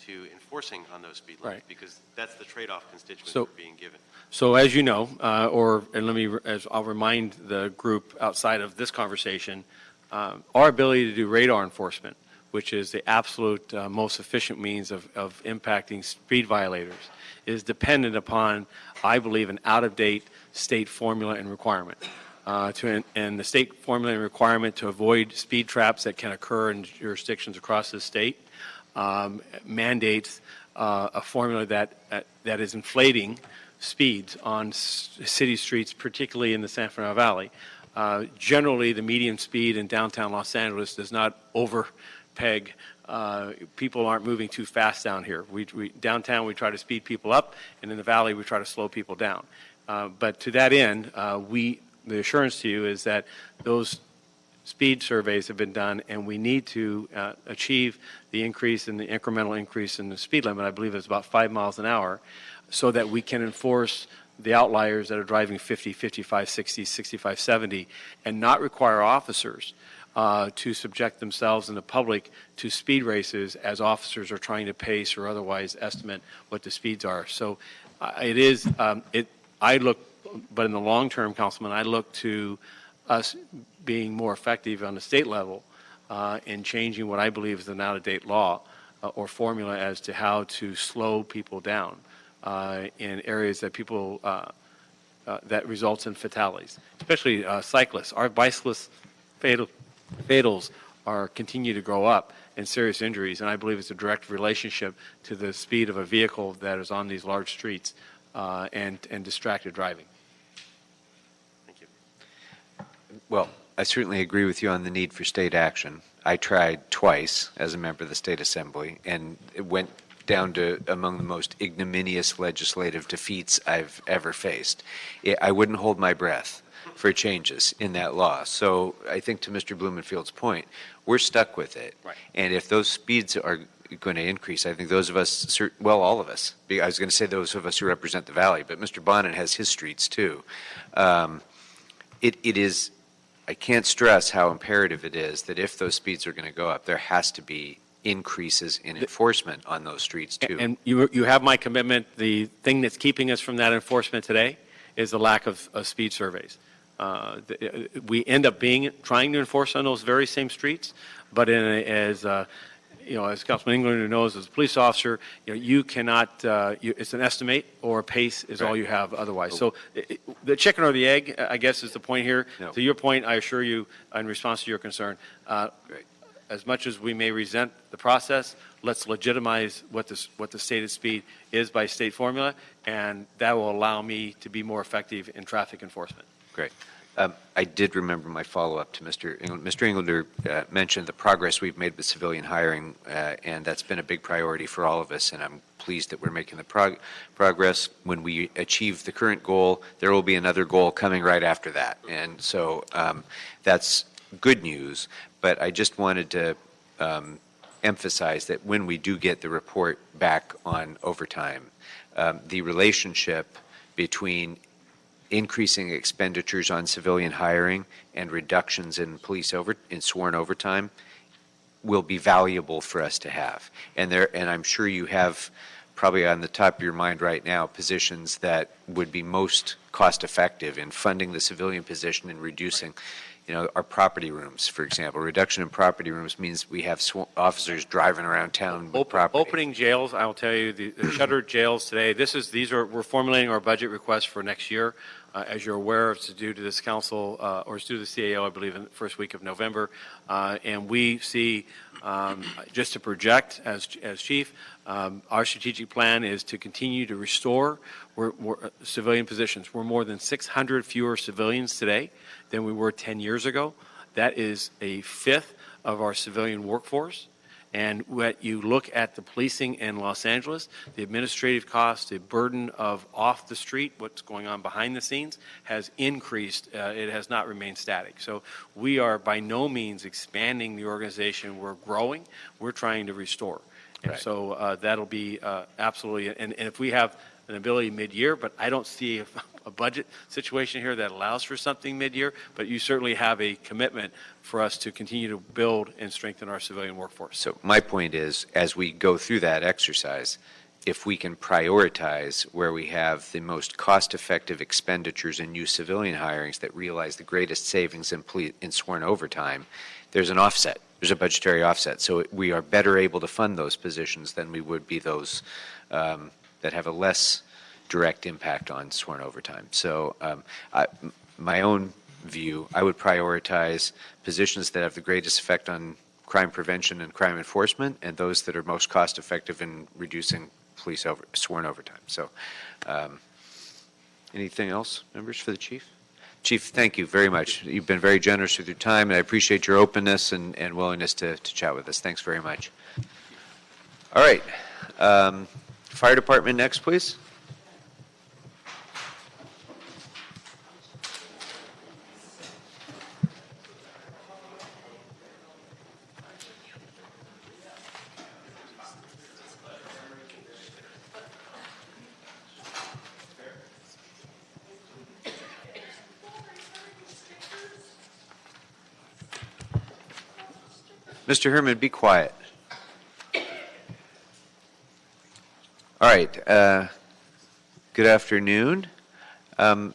to enforcing on those speed limits? Right. Because that's the trade-off constituents So- are being given. So as you know, as I'll remind the group outside of this conversation, our ability to do radar enforcement, which is the absolute most efficient means of impacting speed violators, is dependent upon, I believe, an out-of-date state formula and requirement. And the state formula and requirement to avoid speed traps that can occur in jurisdictions across the state mandates a formula that is inflating speeds on city streets, particularly in the San Fernando Valley. Generally, the median speed in downtown Los Angeles does not overpeg. People aren't moving too fast down here. Downtown, we try to speed people up, and in the valley, we try to slow people down. But to that end, the assurance to you is that those speed surveys have been done, and we need to achieve the increase in the incremental increase in the speed limit. I believe it's about 5 miles an hour, so that we can enforce the outliers that are driving 50, 55, 60, 65, 70, and not require officers to subject themselves and the public to speed races as officers are trying to pace or otherwise estimate what the speeds are. So I look, but in the long term, Councilman, I look to us being more effective on the state level in changing what I believe is an out-of-date law or formula as to how to slow people down in areas that people that results in fatalities, especially cyclists. Our bicyclist fatals continue to grow up and serious injuries, and I believe it's a direct relationship to the speed of a vehicle that is on these large streets and distracted driving. Thank you. Well, I certainly agree with you on the need for state action. I tried twice as a member of the State Assembly, and it went down to among the most ignominious legislative defeats I've ever faced. I wouldn't hold my breath for changes in that law. So I think to Mr. Blumenfield's point, we're stuck with it. Right. And if those speeds are going to increase, I think those of us, well, all of us, I was going to say those of us who represent the Valley, but Mr. Bonnet has his streets too. It is, I can't stress how imperative it is that if those speeds are going to go up, there has to be increases in enforcement on those streets too. And you have my commitment. The thing that's keeping us from that enforcement today is the lack of speed surveys. We end up trying to enforce on those very same streets, but as Councilman Englander knows, as a police officer, you cannot. It's an estimate or a pace is all you have otherwise. So the chicken or the egg, I guess, is the point here. No. To your point, I assure you, in response to your concern, Great. as much as we may resent the process, let's legitimize what the stated speed is by state formula, and that will allow me to be more effective in traffic enforcement. Great. I did remember my follow-up to Mr. Englander. Mr. Englander mentioned the progress we've made with civilian hiring, and that's been a big priority for all of us, and I'm pleased that we're making the progress. When we achieve the current goal, there will be another goal coming right after that, and so that's good news, but I just wanted to emphasize that when we do get the report back on overtime, the relationship between increasing expenditures on civilian hiring and reductions in in sworn overtime will be valuable for us to have. And I'm sure you have probably on the top of your mind right now positions that would be most cost effective in funding the civilian position and reducing our property rooms, for example. Reduction in property rooms means we have officers driving around town with property. Opening jails, I will tell you, the shuttered jails today, we're formulating our budget request for next year. As you're aware, it's due to this council, or it's due to the CAO, I believe, in the first week of November. And we see, just to project as chief, our strategic plan is to continue to restore civilian positions. We're more than 600 fewer civilians today than we were 10 years ago. That is a fifth of our civilian workforce. And when you look at the policing in Los Angeles, the administrative costs, the burden of off the street, what's going on behind the scenes, has increased. It has not remained static. So we are by no means expanding the organization. We're growing. We're trying to restore. And so that'll be absolutely, and if we have an ability mid-year, but I don't see a budget situation here that allows for something mid-year, but you certainly have a commitment for us to continue to build and strengthen our civilian workforce. So my point is, as we go through that exercise, if we can prioritize where we have the most cost-effective expenditures and new civilian hirings that realize the greatest savings in sworn overtime, there's an offset. There's a budgetary offset. So we are better able to fund those positions than we would be those that have a less direct impact on sworn overtime. So my own view, I would prioritize positions that have the greatest effect on crime prevention and crime enforcement, and those that are most cost-effective in reducing police sworn overtime. So anything else, members, for the chief? Chief, thank you very much. You've been very generous with your time, and I appreciate your openness and willingness to chat with us. Thanks very much. All right. Fire Department next, please. Mr. Herman, be quiet. All right. Good afternoon. I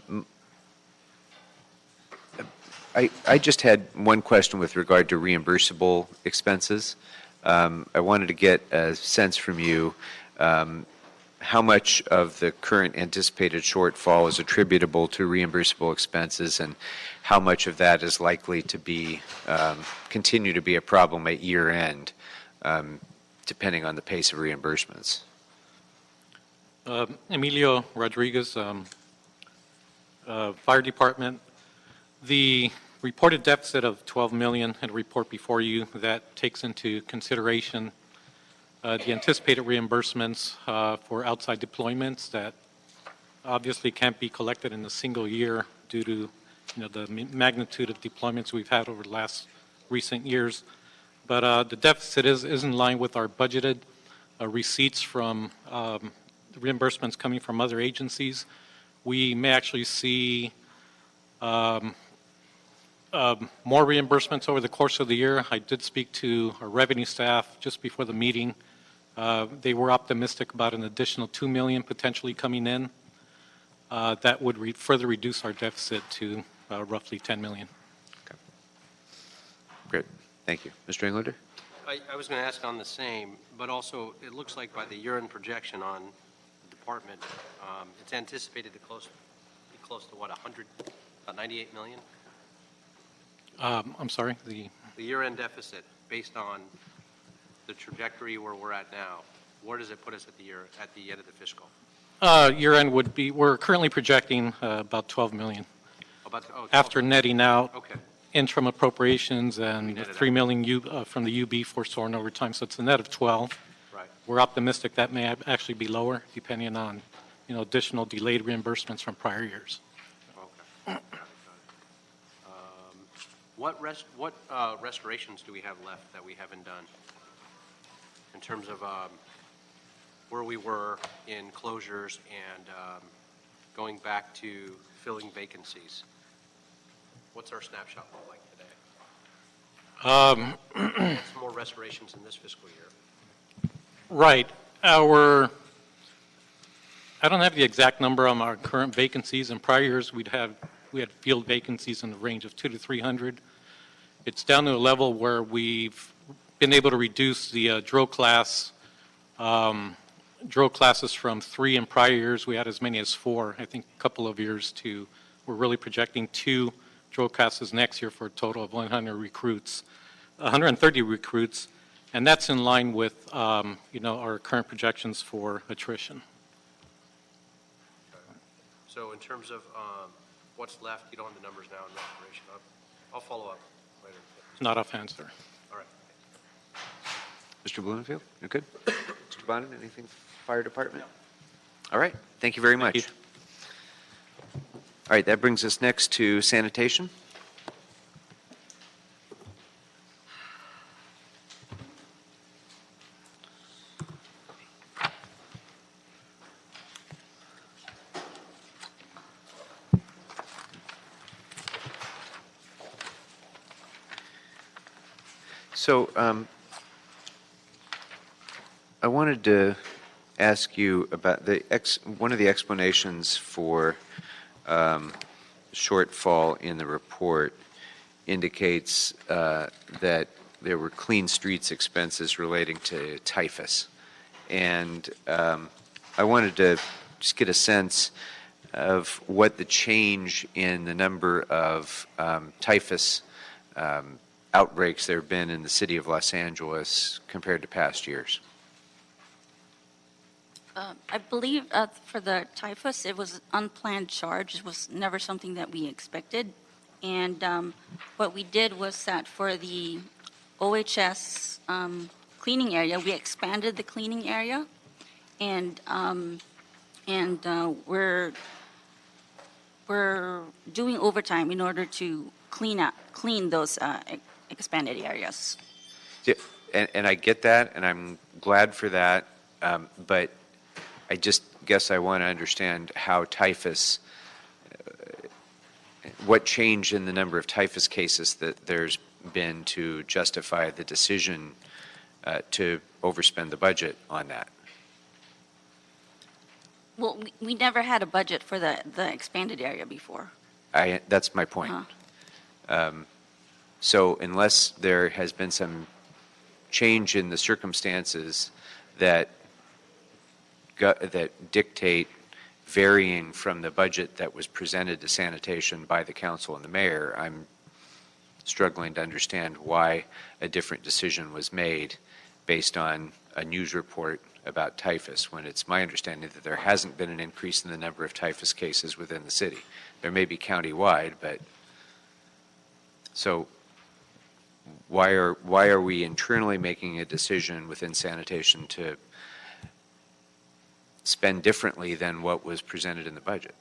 just had one question with regard to reimbursable expenses. I wanted to get a sense from you how much of the current anticipated shortfall is attributable to reimbursable expenses, and how much of that is likely to be continue to be a problem at year end, depending on the pace of reimbursements. Emilio Rodriguez, Fire Department. The reported deficit of $12 million in a report before you that takes into consideration the anticipated reimbursements for outside deployments that obviously can't be collected in a single year due to the magnitude of deployments we've had over the last recent years. But the deficit is in line with our budgeted receipts from the reimbursements coming from other agencies. We may actually see more reimbursements over the course of the year. I did speak to our revenue staff just before the meeting. They were optimistic about an additional $2 million potentially coming in. That would further reduce our deficit to roughly $10 million. Okay. Great. Thank you. Mr. Englander? I was going to ask on the same, but also it looks like by the year-end projection on the department, it's anticipated to be close to what, 98 million? I'm sorry? The year-end deficit, based on the trajectory where we're at now, where does it put us at the end of the fiscal? Year-end would be, we're currently projecting about 12 million. After netting out interim appropriations and 3 million from the UB for sworn overtime, so it's a net of 12. Right. We're optimistic that may actually be lower, depending on additional delayed reimbursements from prior years. Okay. What restorations do we have left that we haven't done in terms of where we were in closures and going back to filling vacancies? What's our snapshot look like today? Some more restorations in this fiscal year. Right. I don't have the exact number on our current vacancies. In prior years, we had field vacancies in the range of 200 to 300. It's down to a level where we've been able to reduce the drill classes from 3 in prior years. We had as many as 4, I think a couple of years to, we're really projecting 2 drill classes next year for a total of 130 recruits, and that's in line with our current projections for attrition. So in terms of what's left, you don't have the numbers now in restoration. I'll follow up later. Not offhand, sir. All right. Mr. Blumenfield, you're good? Mr. Bonin, anything fire department? All right. Thank you very much. Thank you. All right, that brings us next to sanitation. So I wanted to ask you about one of the explanations for shortfall in the report indicates that there were clean streets expenses relating to typhus. And I wanted to just get a sense of what the change in the number of typhus outbreaks there have been in the city of Los Angeles compared to past years. I believe for the typhus, it was unplanned charge. It was never something that we expected. And what we did was that for the OHS cleaning area, we expanded the cleaning area, and we're doing overtime in order to clean those expanded areas. Yeah, and I get that, and I'm glad for that, but I just guess I want to understand how typhus, what change in the number of typhus cases that there's been to justify the decision to overspend the budget on that. Well, we never had a budget for the expanded area before. That's my point. So unless there has been some change in the circumstances that dictate varying from the budget that was presented to sanitation by the council and the mayor, I'm struggling to understand why a different decision was made based on a news report about typhus, when it's my understanding that there hasn't been an increase in the number of typhus cases within the city. There may be county-wide, but so why are we internally making a decision within sanitation to spend differently than what was presented in the budget?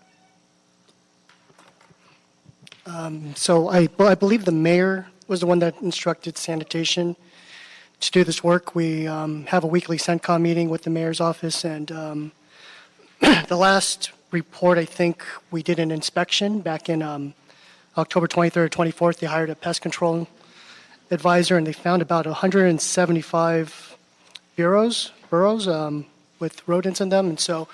So I believe the mayor was the one that instructed sanitation to do this work. We have a weekly CENTCOM meeting with the mayor's office, and the last report, I think we did an inspection back in October 23rd or 24th. They hired a pest control advisor, and they found about 175 burrows with rodents in them. And so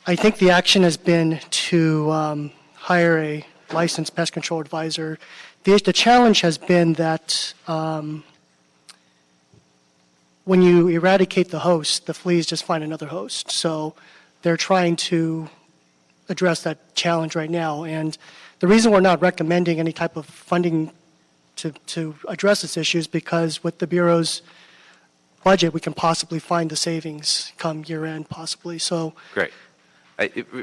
I think the action has been to hire a licensed pest control advisor. The challenge has been that when you eradicate the host, the fleas just find another host. So they're trying to address that challenge right now. And the reason we're not recommending any type of funding to address this issue is because with the Bureau's budget, we can possibly find the savings come year end, possibly. So Great.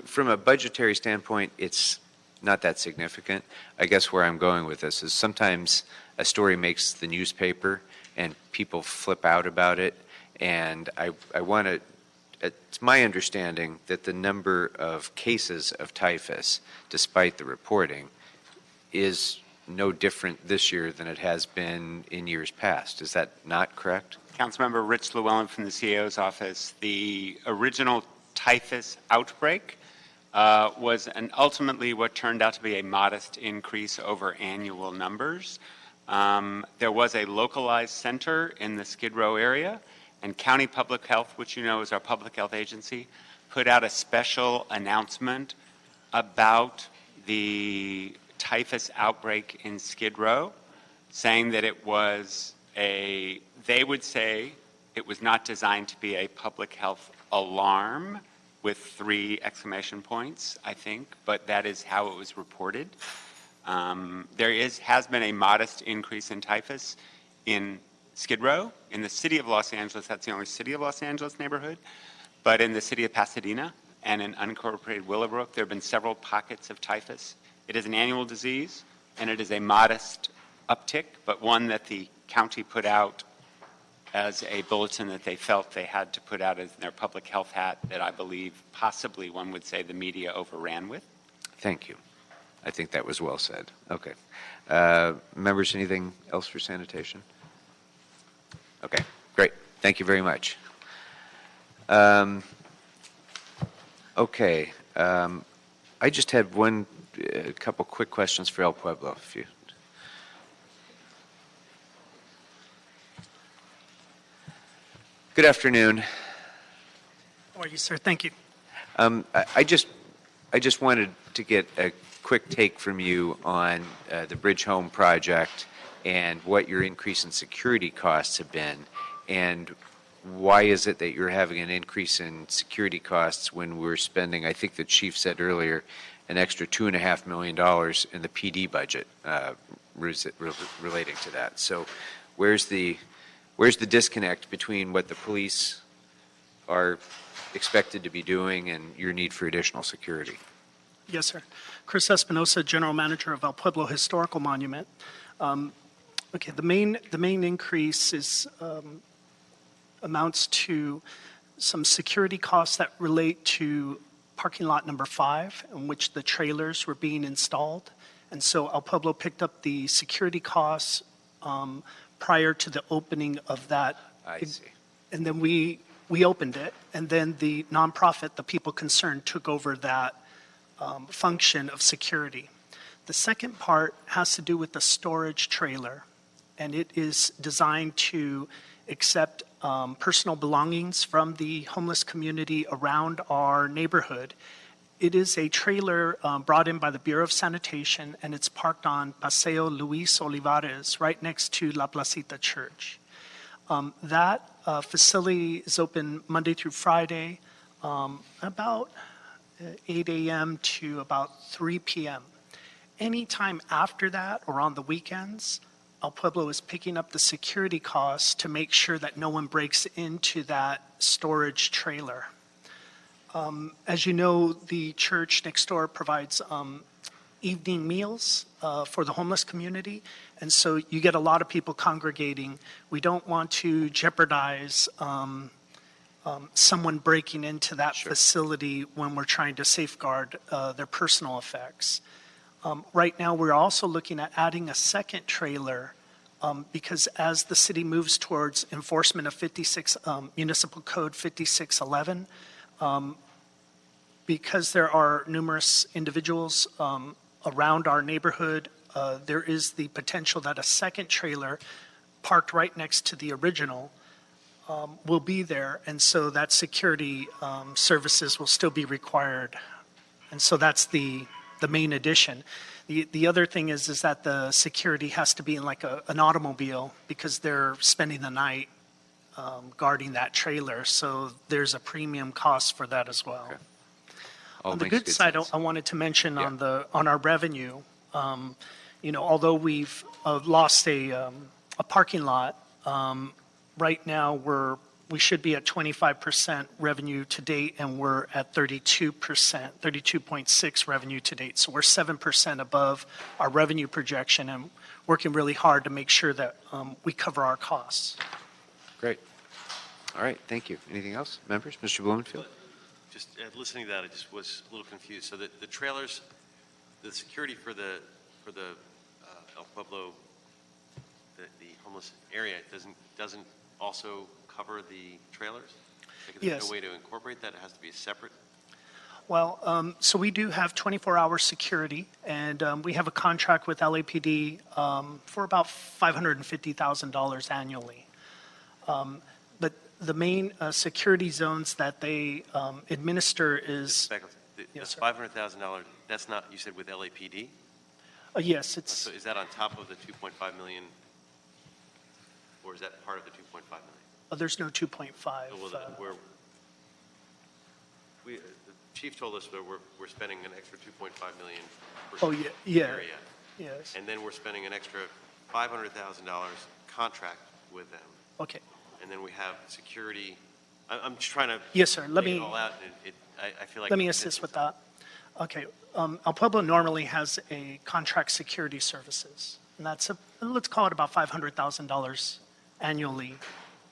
From a budgetary standpoint, it's not that significant. I guess where I'm going with this is sometimes a story makes the newspaper and people flip out about it, and I want to, it's my understanding that the number of cases of typhus, despite the reporting, is no different this year than it has been in years past. Is that not correct? Councilmember Rich Llewellyn from the CAO's office. The original typhus outbreak was ultimately what turned out to be a modest increase over annual numbers. There was a localized center in the Skid Row area, and County Public Health, which you know is our public health agency, put out a special announcement about the typhus outbreak in Skid Row, saying that it was they would say it was not designed to be a public health alarm with 3 exclamation points, I think, but that is how it was reported. There has been a modest increase in typhus in Skid Row. In the city of Los Angeles, that's the only city of Los Angeles neighborhood, but in the city of Pasadena and in unincorporated Willowbrook, there have been several pockets of typhus. It is an annual disease, and it is a modest uptick, but one that the county put out as a bulletin that they felt they had to put out as their public health hat that I believe possibly one would say the media overran with. Thank you. I think that was well said. Okay. Members, anything else for sanitation? Okay, great. Thank you very much. Okay. I just had a couple quick questions for El Pueblo. Good afternoon. How are you, sir? Thank you. I just wanted to get a quick take from you on the Bridge Home project and what your increase in security costs have been, and why is it that you're having an increase in security costs when we're spending, I think the chief said earlier, an extra $2.5 million in the PD budget relating to that. So where's the disconnect between what the police are expected to be doing and your need for additional security? Yes, sir. Chris Espinosa, General Manager of El Pueblo Historical Monument. Okay, the main increase is amounts to some security costs that relate to parking lot number 5, in which the trailers were being installed. And so El Pueblo picked up the security costs prior to the opening of that. I see. And then we opened it, and then the nonprofit, the People Concerned, took over that function of security. The second part has to do with the storage trailer, and it is designed to accept personal belongings from the homeless community around our neighborhood. It is a trailer brought in by the Bureau of Sanitation, and it's parked on Paseo Luis Olivares, right next to La Placita Church. That facility is open Monday through Friday, about 8 a.m. to about 3 p.m. Anytime after that or on the weekends, El Pueblo is picking up the security costs to make sure that no one breaks into that storage trailer. As you know, the church next door provides evening meals for the homeless community, and so you get a lot of people congregating. We don't want to jeopardize someone breaking into that facility when we're trying to safeguard their personal effects. Right now, we're also looking at adding a second trailer because as the city moves towards enforcement of Municipal Code 5611, because there are numerous individuals around our neighborhood, there is the potential that a second trailer parked right next to the original will be there, and so that security services will still be required. And so that's the main addition. The other thing is that the security has to be in like an automobile because they're spending the night guarding that trailer, so there's a premium cost for that as well. Okay. On the good side, I wanted to mention on our revenue, although we've lost a parking lot, right now we should be at 25% revenue to date, and we're at 32%, 32.6 revenue to date. So we're 7% above our revenue projection, and working really hard to make sure that we cover our costs. Great. All right, thank you. Anything else? Members? Mr. Blumenfield? Just listening to that, I just was a little confused. So the trailers, the security for the El Pueblo, the homeless area doesn't also cover the trailers? Like, there's no way to incorporate that? It has to be separate? Well, so we do have 24-hour security, and we have a contract with LAPD for about $550,000 annually. But the main security zones that they administer is... The $500,000, that's not, you said, with LAPD? Yes, it's... So is that on top of the $2.5 million, or is that part of the $2.5 million? There's no 2.5. The chief told us that we're spending an extra $2.5 million per area. Yes. And then we're spending an extra $500,000 contract with them. Okay. And then we have security. I'm just trying to yes, sir. lay it all out. I feel like let me assist with that. Okay. El Pueblo normally has a contract security services, and that's let's call it about $500,000 annually.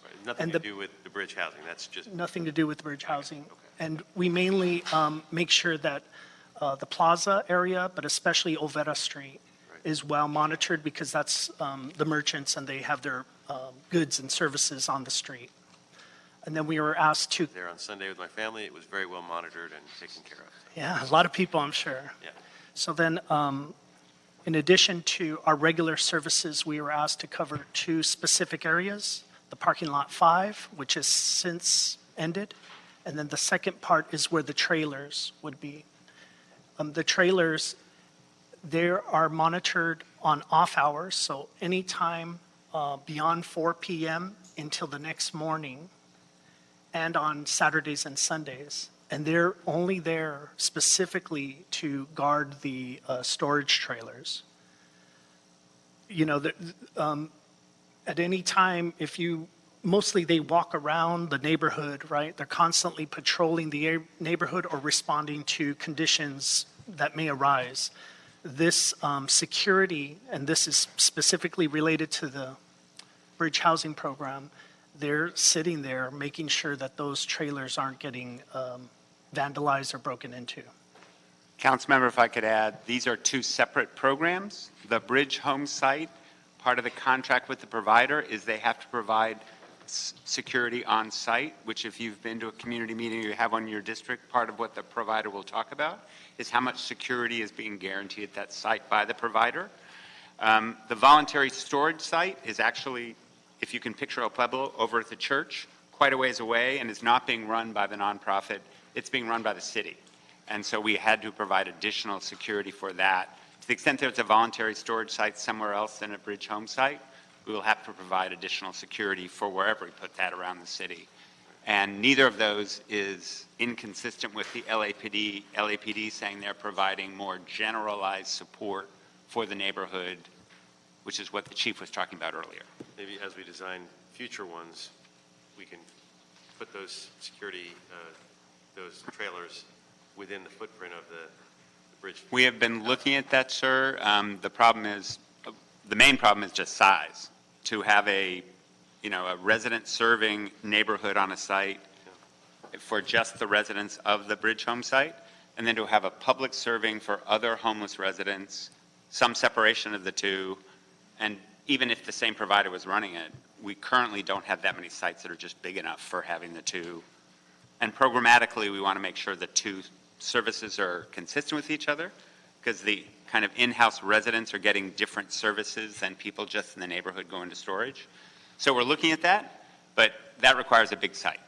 Right. Nothing to do with the bridge housing. That's just nothing to do with the bridge housing. Okay. And we mainly make sure that the plaza area, but especially Olvera Street, is well monitored because that's the merchants and they have their goods and services on the street. And then we were asked to... There on Sunday with my family, it was very well monitored and taken care of. Yeah, a lot of people, I'm sure. Yeah. So then, in addition to our regular services, we were asked to cover 2 specific areas, the the parking lot 5, which has since ended. And then the second part is where the trailers would be. The trailers, they are monitored on off hours, so anytime beyond 4 p.m. until the next morning, and on Saturdays and Sundays. And they're only there specifically to guard the storage trailers. You know, at any time, mostly they walk around the neighborhood, right? They're constantly patrolling the neighborhood or responding to conditions that may arise. This security, and this is specifically related to the bridge housing program, they're sitting there making sure that those trailers aren't getting vandalized or broken into. Councilmember, if I could add, these are two separate programs. The bridge home site, part of the contract with the provider is they have to provide security on site, which if you've been to a community meeting or you have one in your district, part of what the provider will talk about is how much security is being guaranteed at that site by the provider. The voluntary storage site is actually, if you can picture El Pueblo, over at the church, quite a ways away, and is not being run by the nonprofit. It's being run by the city. And so we had to provide additional security for that. To the extent there's a voluntary storage site somewhere else than a bridge home site, we will have to provide additional security for wherever we put that around the city. And neither of those is inconsistent with the LAPD saying they're providing more generalized support for the neighborhood, which is what the chief was talking about earlier. Maybe as we design future ones, we can put those security, those trailers within the footprint of the bridge. We have been looking at that, sir. The main problem is just size. To have a resident serving neighborhood on a site for just the residents of the bridge home site, and then to have a public serving for other homeless residents, some separation of the two, and even if the same provider was running it, we currently don't have that many sites that are just big enough for having the two. And programmatically, we want to make sure the two services are consistent with each other, because the kind of in-house residents are getting different services than people just in the neighborhood going to storage. So we're looking at that, but that requires a big site.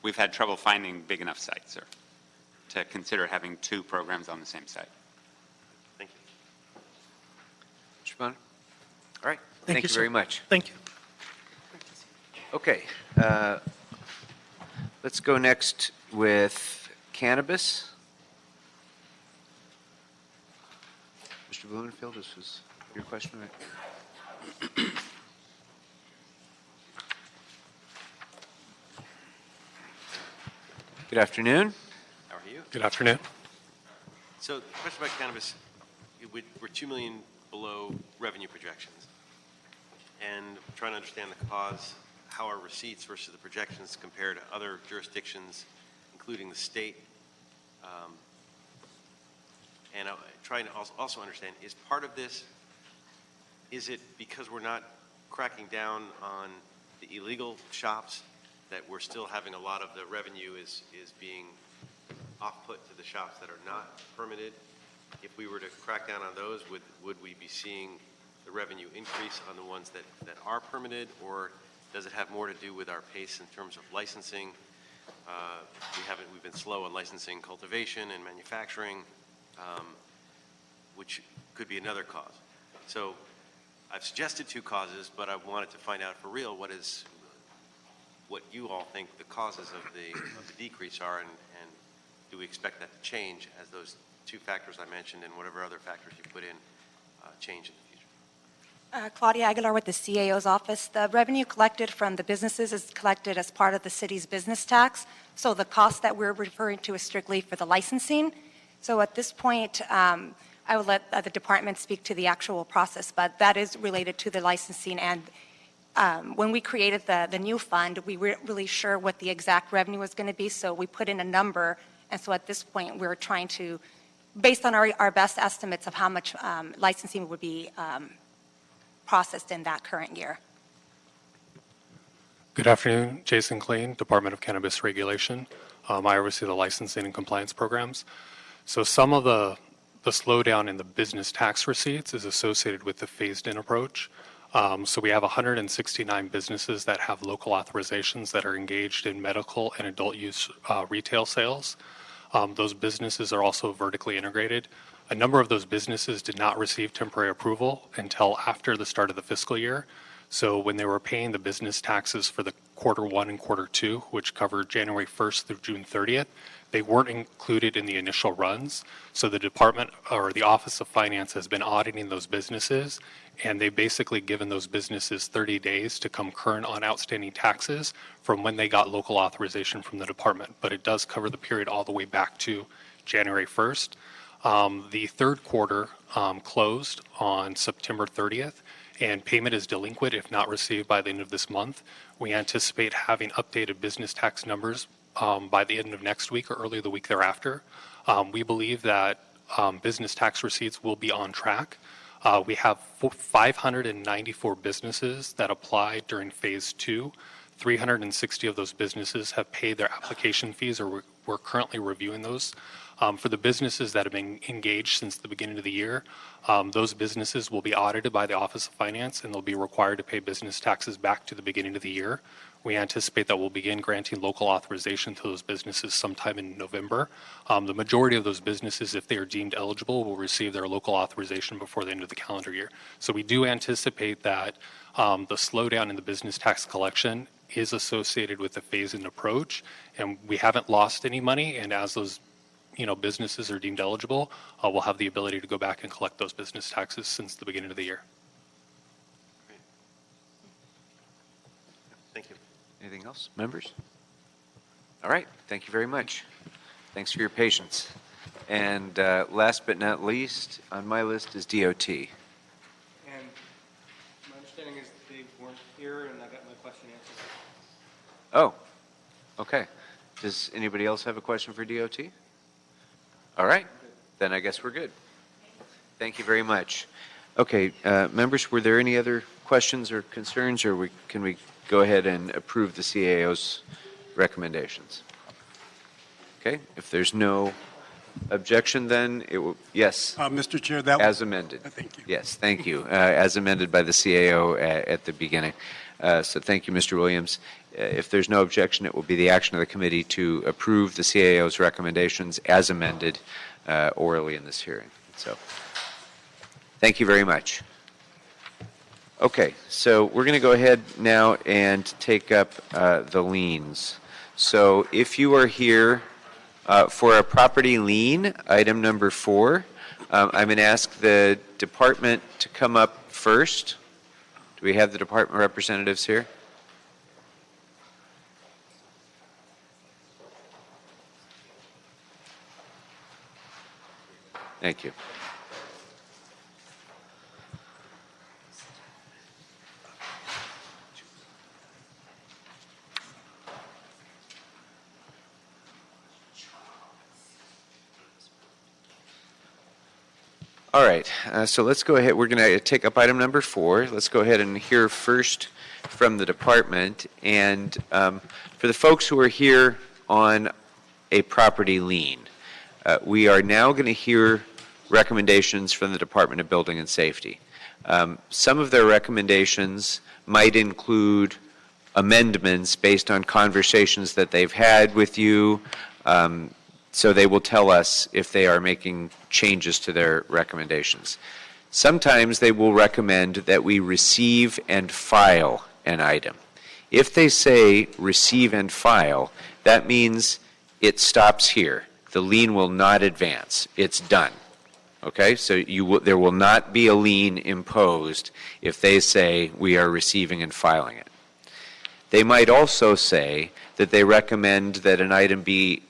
We've had trouble finding big enough sites, sir, to consider having two programs on the same site. Thank you. Mr. Bonner? All right. Thank you, very sir. much. Thank you. Okay. Let's go next with cannabis. Mr. Blumenfield, this was your question, right? Good afternoon. How are you? Good afternoon. So the question about cannabis, we're 2 million below revenue projections. And trying to understand the cause, how our receipts versus the projections compare to other jurisdictions, including the state. And trying to also understand, is part of this, is it because we're not cracking down on the illegal shops that we're still having a lot of the revenue is being off-put to the shops that are not permitted? If we were to crack down on those, would we be seeing the revenue increase on the ones that are permitted, or does it have more to do with our pace in terms of licensing? We've been slow on licensing cultivation and manufacturing, which could be another cause. So I've suggested two causes, but I wanted to find out for real what you all think the causes of the decrease are, and do we expect that to change as those two factors I mentioned and whatever other factors you put in change in the future? Claudia Aguilar with the CAO's office. The revenue collected from the businesses is collected as part of the city's business tax. So the cost that we're referring to is strictly for the licensing. So at this point, I will let the department speak to the actual process, but that is related to the licensing. And when we created the new fund, we weren't really sure what the exact revenue was going to be, so we put in a number. And so at this point, we're trying to, based on our best estimates of how much licensing would be processed in that current year. Good afternoon, Jason Klein, Department of Cannabis Regulation. I oversee the licensing and compliance programs. So some of the slowdown in the business tax receipts is associated with the phased-in approach. So we have 169 businesses that have local authorizations that are engaged in medical and adult use retail sales. Those businesses are also vertically integrated. A number of those businesses did not receive temporary approval until after the start of the fiscal year. So when they were paying the business taxes for the Q1 and Q2, which covered January 1st through June 30th, they weren't included in the initial runs. So the department or the Office of Finance has been auditing those businesses, and they've basically given those businesses 30 days to come current on outstanding taxes from when they got local authorization from the department. But it does cover the period all the way back to January 1st. The third quarter closed on September 30th, and payment is delinquent if not received by the end of this month. We anticipate having updated business tax numbers by the end of next week or early the week thereafter. We believe that business tax receipts will be on track. We have 594 businesses that applied during Phase 2. 360 of those businesses have paid their application fees, or we're currently reviewing those. For the businesses that have been engaged since the beginning of the year, those businesses will be audited by the Office of Finance, and they'll be required to pay business taxes back to the beginning of the year. We anticipate that we'll begin granting local authorization to those businesses sometime in November. The majority of those businesses, if they are deemed eligible, will receive their local authorization before the end of the calendar year. So we do anticipate that the slowdown in the business tax collection is associated with the phase-in approach, and we haven't lost any money, and as those businesses are deemed eligible, we'll have the ability to go back and collect those business taxes since the beginning of the year. Thank you. Anything else, members? All right, thank you very much. Thanks for your patience. And last but not least on my list is DOT. And my understanding is that they weren't here, and I got my question answered. Oh, okay. Does anybody else have a question for DOT? All right, then I guess we're good. Thank you very much. Okay, members, were there any other questions or concerns, or can we go ahead and approve the CAO's recommendations? Okay, if there's no objection, then it will, yes. Mr. Chair, that as amended. Thank you. Yes, thank you. As amended by the CAO at the beginning. So thank you, Mr. Williams. If there's no objection, it will be the action of the committee to approve the CAO's recommendations as amended orally in this hearing. So thank you very much. Okay, so we're going to go ahead now and take up the liens. So if you are here for a property lien, item number 4, I'm going to ask the department to come up first. Do we have the department representatives here? Thank you. All right, so let's go ahead. We're going to take up item number 4. Let's go ahead and hear first from the department. And for the folks who are here on a property lien, we are now going to hear recommendations from the Department of Building and Safety. Some of their recommendations might include amendments based on conversations that they've had with you. So they will tell us if they are making changes to their recommendations. Sometimes they will recommend that we receive and file an item. If they say receive and file, that means it stops here. The lien will not advance. It's done. Okay, so there will not be a lien imposed if they say we are receiving and filing it. They might also say that they recommend that an item be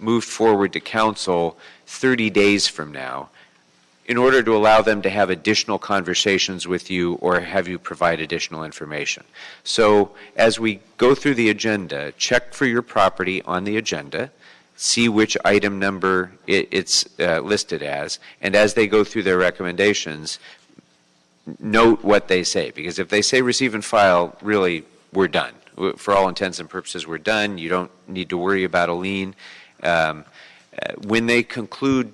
moved forward to council 30 days from now in order to allow them to have additional conversations with you or have you provide additional information. So as we go through the agenda, check for your property on the agenda, see which item number it's listed as, and as they go through their recommendations, note what they say. Because if they say receive and file, really, we're done. For all intents and purposes, we're done. You don't need to worry about a lien. When they conclude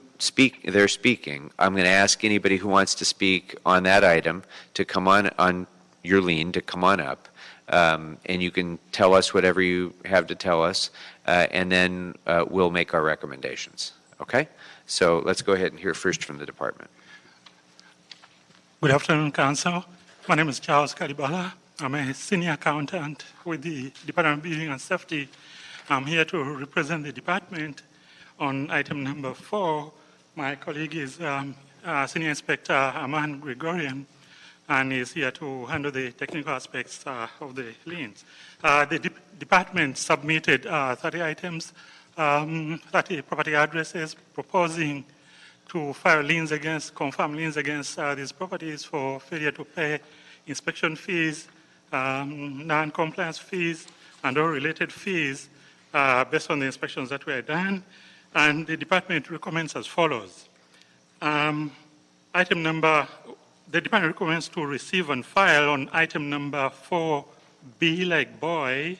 they're speaking, I'm going to ask anybody who wants to speak on that item to come on your lien, to come on up. And you can tell us whatever you have to tell us, and then we'll make our recommendations. Okay? So let's go ahead and hear first from the department. Good afternoon, Council. My name is Charles Kadibala. I'm a senior accountant with the Department of Building and Safety. I'm here to represent the department on item number 4. My colleague is Senior Inspector Aman Gregorian, and is here to handle the technical aspects of the liens. The department submitted 30 items, 30 property addresses, proposing to file liens against, confirm liens against these properties for failure to pay inspection fees, non-compliance fees, and all related fees based on the inspections that were done. And the department recommends as follows. The department recommends to receive and file on item number 4B like boy,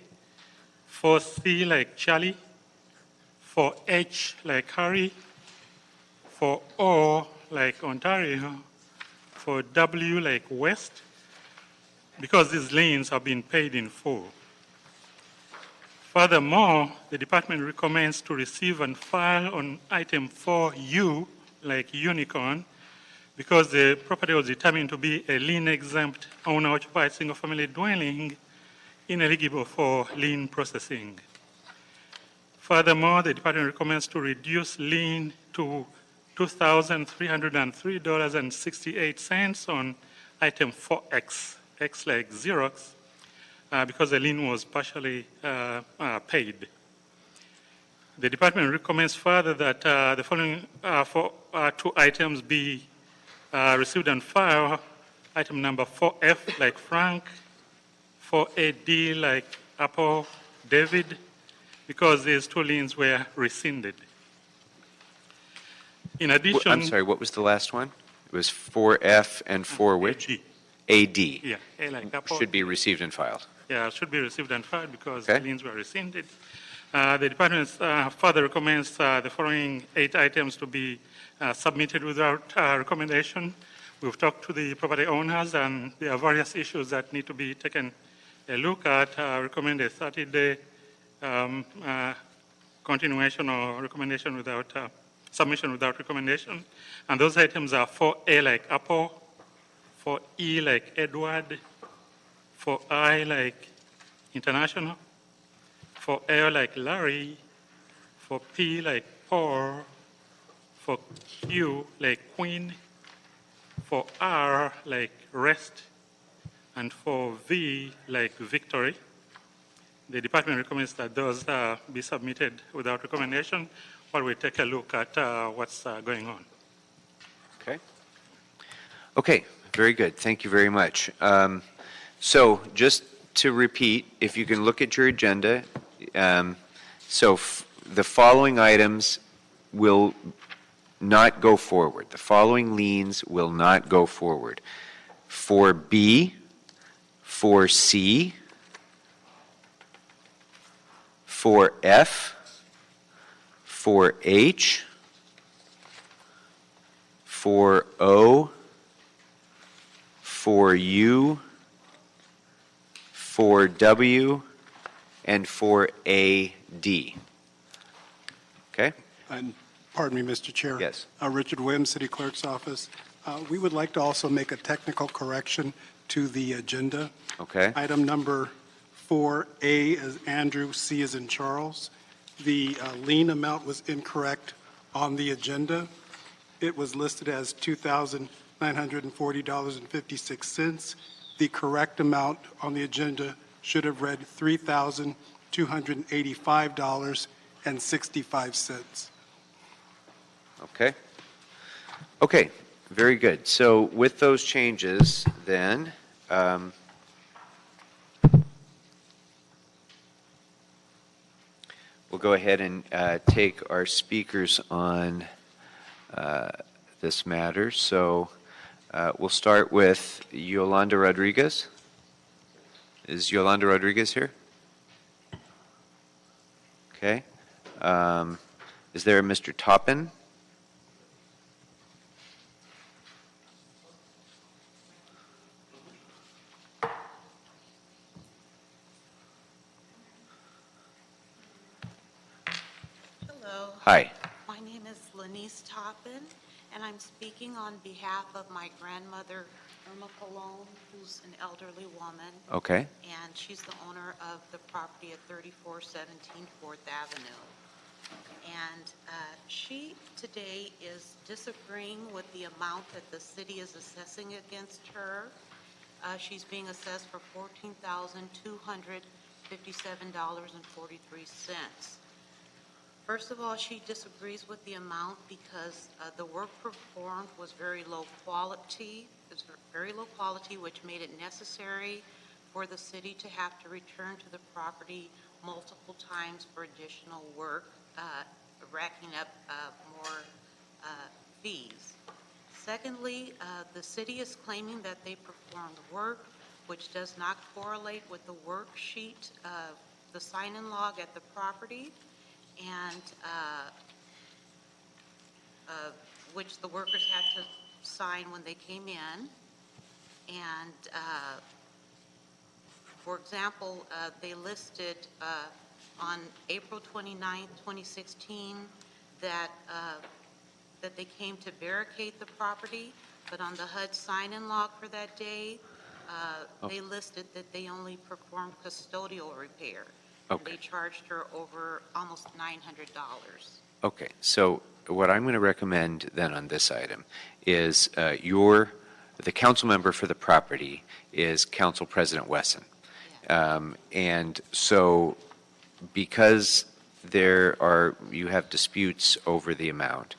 4C like Charlie, 4H like Harry, for O like Ontario, for W like West, because these liens have been paid in full. Furthermore, the department recommends to receive and file on item 4U like Unicorn, because the property was determined to be a lien-exempt owner-occupied single-family dwelling, ineligible for lien processing. Furthermore, the department recommends to reduce lien to $2,303.68 on item 4X, X like Xerox, because the lien was partially paid. The department recommends further that the following 2 items be received and filed. Item number 4F like Frank, 4AD like Apple David, because these 2 liens were rescinded. In addition... I'm sorry, what was the last one? It was 4F and 4 which? AD. Yeah, A like Apple. Should be received and filed. Yeah, should be received and filed because the liens were rescinded. The department further recommends the following 8 items to be submitted without recommendation. We've talked to the property owners, and there are various issues that need to be taken a look at. Recommend a 30-day continuation or recommendation without submission without recommendation. And those items are 4A like Apple, 4E like Edward, 4I like International, 4L like Larry, 4P like Paul, 4Q like Queen, 4R like Rest, and 4V like Victory. The department recommends that those be submitted without recommendation while we take a look at what's going on. Okay. Okay, very good. Thank you very much. So just to repeat, if you can look at your agenda, the following items will not go forward. The following liens will not go forward. 4B, 4C, 4F, 4H, 4O, 4U, 4W, and 4AD. Okay? And pardon me, Mr. Chair. Yes. Richard Williams, City Clerk's Office. We would like to also make a technical correction to the agenda. Okay. Item number 4A is Andrew, C is in Charles. The lien amount was incorrect on the agenda. It was listed as $2,940.56. The correct amount on the agenda should have read $3,285.65. Okay. Okay, very good. So with those changes, then, we'll go ahead and take our speakers on this matter. So we'll start with Yolanda Rodriguez. Is Yolanda Rodriguez here? Okay. Is there a Mr. Toppin? Hi. My name is Lenise Toppin, and I'm speaking on behalf of my grandmother, Irma Colon, who's an elderly woman. Okay. And she's the owner of the property at 3417 4th Avenue. And she today is disagreeing with the amount that the city is assessing against her. She's being assessed for $14,257.43. First of all, she disagrees with the amount because the work performed was very low quality. It was very low quality, which made it necessary for the city to have to return to the property multiple times for additional work, racking up more fees. Secondly, the city is claiming that they performed work which does not correlate with the worksheet, the sign-in log at the property, and which the workers had to sign when they came in. And for example, they listed on April 29, 2016, that that they came to barricade the property, but on the HUD sign-in log for that day, they listed that they only performed custodial repair. And they charged her over almost $900. Okay, so what I'm going to recommend then on this item is the council member for the property is Council President Wesson. And so because you have disputes over the amount,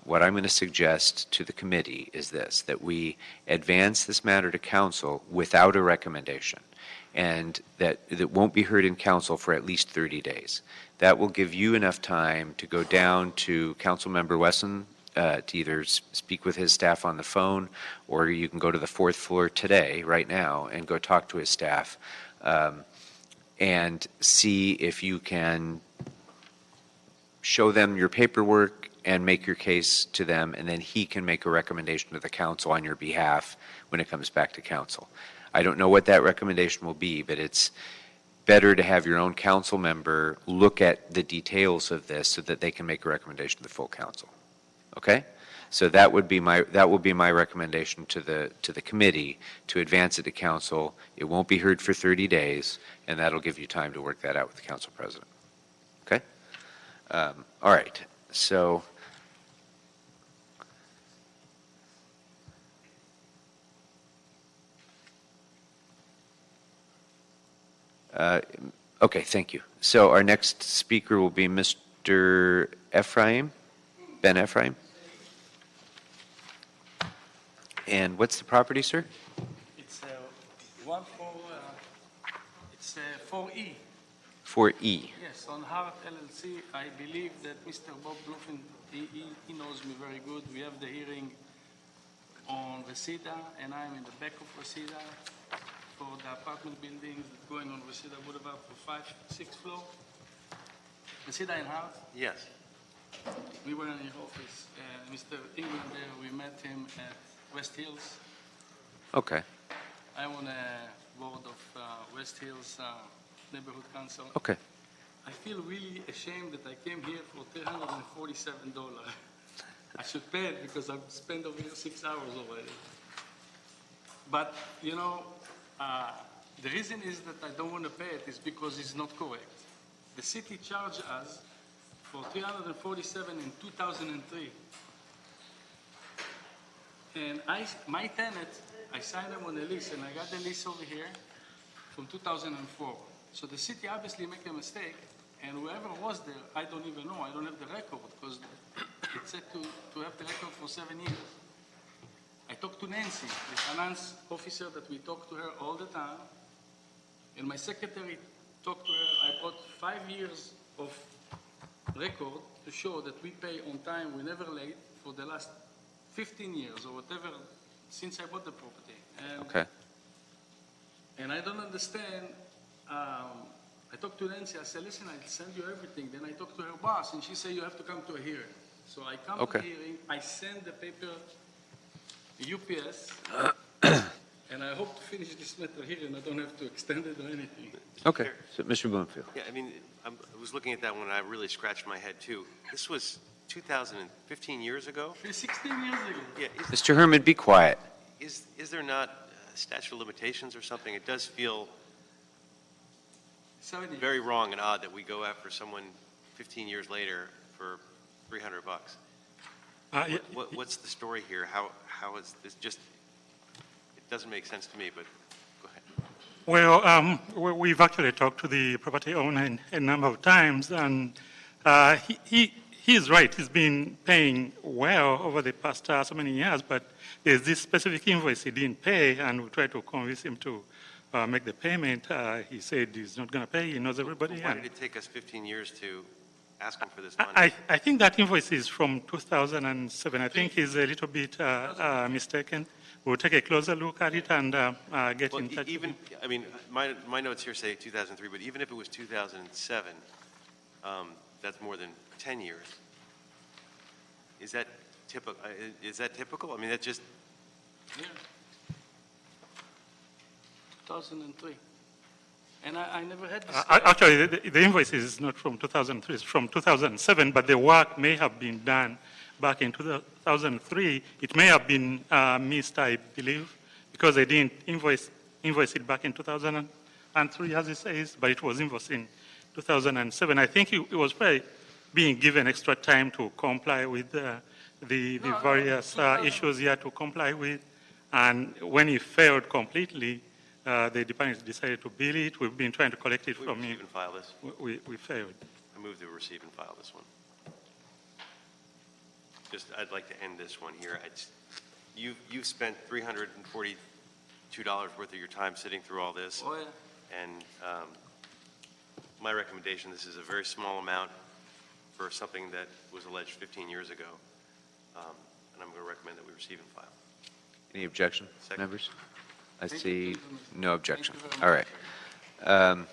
what I'm going to suggest to the committee is this, that we advance this matter to council without a recommendation, and that it won't be heard in council for at least 30 days. That will give you enough time to go down to Councilmember Wesson to either speak with his staff on the phone, or you can go to the 4th floor today, right now, and go talk to his staff and see if you can show them your paperwork and make your case to them, and then he can make a recommendation to the council on your behalf when it comes back to council. I don't know what that recommendation will be, but it's better to have your own council member look at the details of this so that they can make a recommendation to the full council. Okay? So that will be my recommendation to the committee, to advance it to council. It won't be heard for 30 days, and that'll give you time to work that out with the council president. Okay? All right. So okay, thank you. So our next speaker will be Mr. Ephraim, Ben Ephraim. And what's the property, sir? It's 4E. 4E. Yes, on Hart LLC. I believe that Mr. Bob Bluffin, he knows me very good. We have the hearing on Reseda, and I'm in the back of Reseda for the apartment buildings that going on Reseda Boulevard for 5th, 6th floor. Reseda and Hart? Yes. We were in his office. Mr. England there, we met him at West Hills. Okay. I'm on a board of West Hills Neighborhood Council. Okay. I feel really ashamed that I came here for $347. I should pay it because I've spent over here 6 hours already. But, you know, the reason is that I don't want to pay it is because it's not correct. The city charged us for $347 in 2003. And my tenant, I signed them on a lease, and I got the lease over here from 2004. So the city obviously made a mistake, and whoever was there, I don't even know. I don't have the record because it said to have the record for 7 years. I talked to Nancy, the finance officer that we talk to her all the time, and my secretary talked to her. I brought 5 years of record to show that we pay on time, we're never late for the last 15 years or whatever since I bought the property. And, okay. And I don't understand. I talked to Nancy. I said, listen, I'll send you everything. Then I talked to her boss, and she said, you have to come to a hearing. So I come to the hearing. I send the paper UPS, and And I hope to finish this matter here and I don't have to extend it or anything. Okay, so Mr. Bloomfield. Yeah, I mean, I was looking at that one, and I really scratched my head, too. This was 2015 years ago? 16 years ago. Yeah. Mr. Herman, be quiet. Is there not statute of limitations or something? It does feel very wrong and odd that we go after someone 15 years later for $300. What's the story here? How is this just, it doesn't make sense to me, but go ahead. Well, we've actually talked to the property owner a number of times, and he's right. He's been paying well over the past so many years, but there's this specific invoice he didn't pay, and we tried to convince him to make the payment. He said he's not going to pay. He knows everybody. Why did it take us 15 years to ask him for this money? I think that invoice is from 2007. I think he's a little bit mistaken. We'll take a closer look at it and get in touch. Even, I mean, my notes here say 2003, but even if it was 2007, that's more than 10 years. Is that typical? I mean, that's just. Yeah. 2003. And I never had this. Actually, the invoice is not from 2003, it's from 2007, but the work may have been done back in 2003. It may have been missed, I believe, because they didn't invoice it back in 2003, as it says, but it was invoiced in 2007. I think it was probably being given extra time to comply with the various issues he had to comply with. And when he failed completely, the department decided to bill it. We've been trying to collect it from him. Receive and file this. We failed. I move to receive and file this one. I'd like to end this one here. You've spent $342 worth of your time sitting through all this. Oh, yeah. And my recommendation, this is a very small amount for something that was alleged 15 years ago. And I'm going to recommend that we receive and file. Any objection, Second. members? I see no objection. Thank you All very right.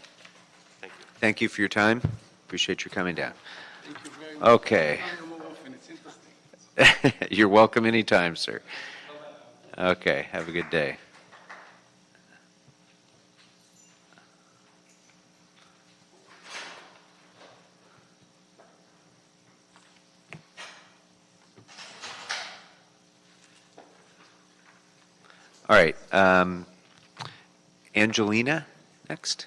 Thank you. Thank you for your time. Appreciate you coming down. Thank you very much. Okay. More often. It's interesting. You're welcome anytime, sir. Okay, have a good day. All right, Angelina next.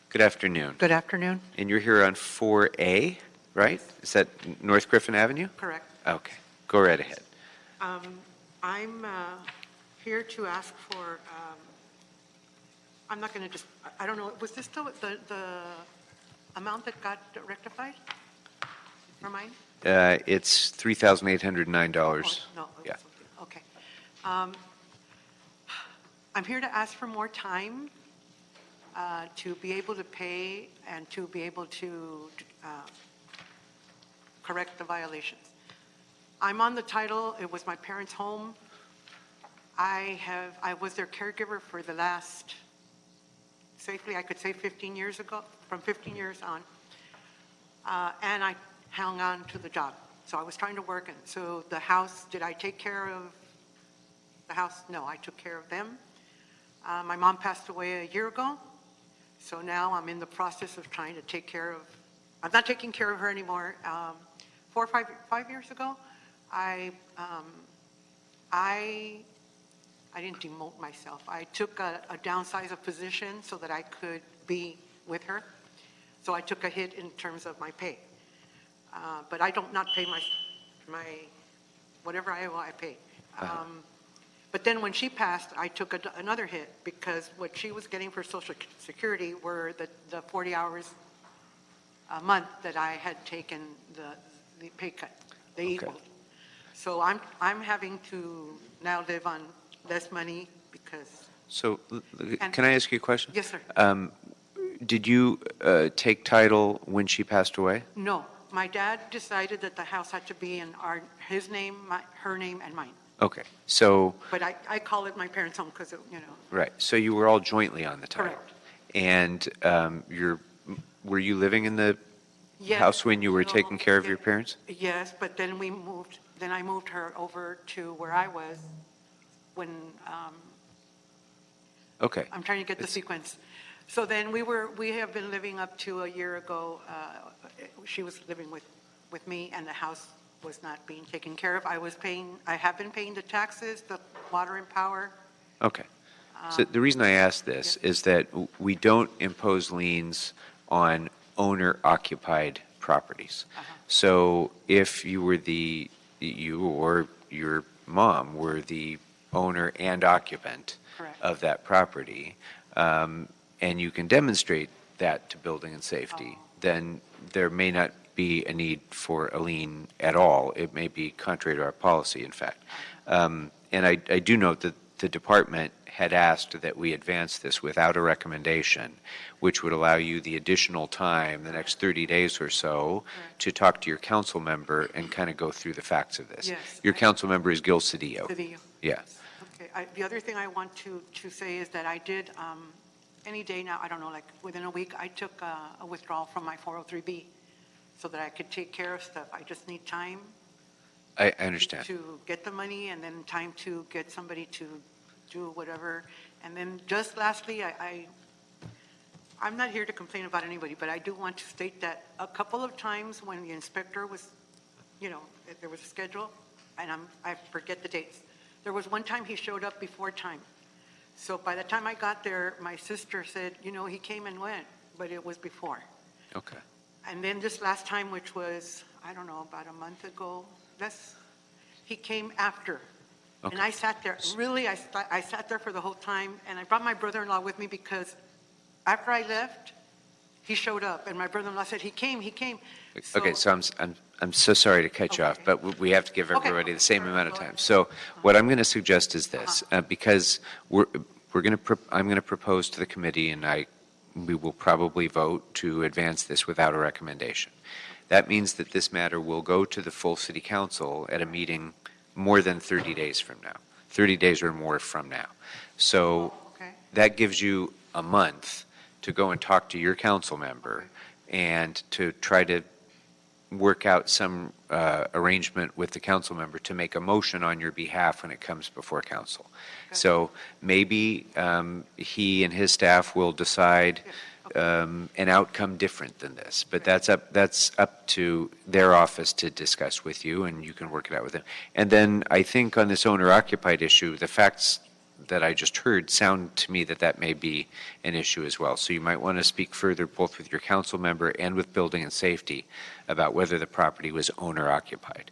Good afternoon. Good afternoon. And you're here on 4A, right? Is that North Griffin Avenue? Correct. Okay, go right ahead. I'm here to ask for, I'm not going to just, I don't know, was this the amount that got rectified? Remind? It's $3,809. No, Yeah. okay. I'm here to ask for more time to be able to pay and to be able to correct the violations. I'm on the title. It was my parents' home. I was their caregiver for the last, safely I could say 15 years ago, from 15 years on. And I hung on to the job. So I was trying to work. And so the house, did I take care of the house? No, I took care of them. My mom passed away a year ago. So now I'm in the process of trying to take care of, I'm not taking care of her anymore. 4 or 5 years ago, I didn't demote myself. I took a downsize of position so that I could be with her. So I took a hit in terms of my pay. But I don't not pay my whatever I owe, I pay. But then when she passed, I took another hit because what she was getting for Social Security were the 40 hours a month that I had taken the pay cut. They equaled. So I'm having to now live on less money because. So can I ask you a question? Yes, sir. Did you take title when she passed away? No. My dad decided that the house had to be in his name, her name, and mine. Okay, so. But I call it my parents' home because, you know. Right, so you were all jointly on the title? Correct. And were you living in the house when you were taking care of your parents? Yes, but then we moved. then I moved her over to where I was when, Okay. I'm trying to get the sequence. So then we have been living up to a year ago, she was living with me, and the house was not being taken care of. I have been paying the taxes, the water and power. Okay. So the reason I ask this is that we don't impose liens on owner-occupied properties. So if you or your mom were the owner and occupant of that property, and you can demonstrate that to building and safety, then there may not be a need for a lien at all. It may be contrary to our policy, in fact. And I do note that the department had asked that we advance this without a recommendation, which would allow you the additional time, the next 30 days or so, to talk to your council member and kind of go through the facts of this. Yes. Your council member is Gil Cedillo. Cedillo. Yeah. Okay, the other thing I want to say is that I did, any day now, I don't know, like within a week, I took a withdrawal from my 403B so that I could take care of stuff. I just need time I understand. to get the money and then time to get somebody to do whatever. And then just lastly, I'm not here to complain about anybody, but I do want to state that a couple of times when the inspector was, there was a schedule, and I forget the dates. There was one time he showed up before time. So by the time I got there, my sister said, he came and went, but it was before. Okay. And then this last time, which was, I don't know, about a month ago, he came after. Okay. And I sat there, really, I sat there for the whole time, and I brought my brother-in-law with me because after I left, he showed up, and my brother-in-law said, he came. Okay, so I'm so sorry to cut you off, but we have to give everybody the same amount of time. So what I'm going to suggest is this, because I'm going to propose to the committee, and we will probably vote to advance this without a recommendation. That means that this matter will go to the full city council at a meeting more than 30 days from now, 30 days or more from now. So that gives you a month to go and talk to your council member and to try to work out some arrangement with the council member to make a motion on your behalf when it comes before council. So maybe he and his staff will decide an outcome different than this, but that's up to their office to discuss with you, and you can work it out with them. And then I think on this owner-occupied issue, the facts that I just heard sound to me that may be an issue as well. So you might want to speak further both with your council member and with building and safety about whether the property was owner-occupied.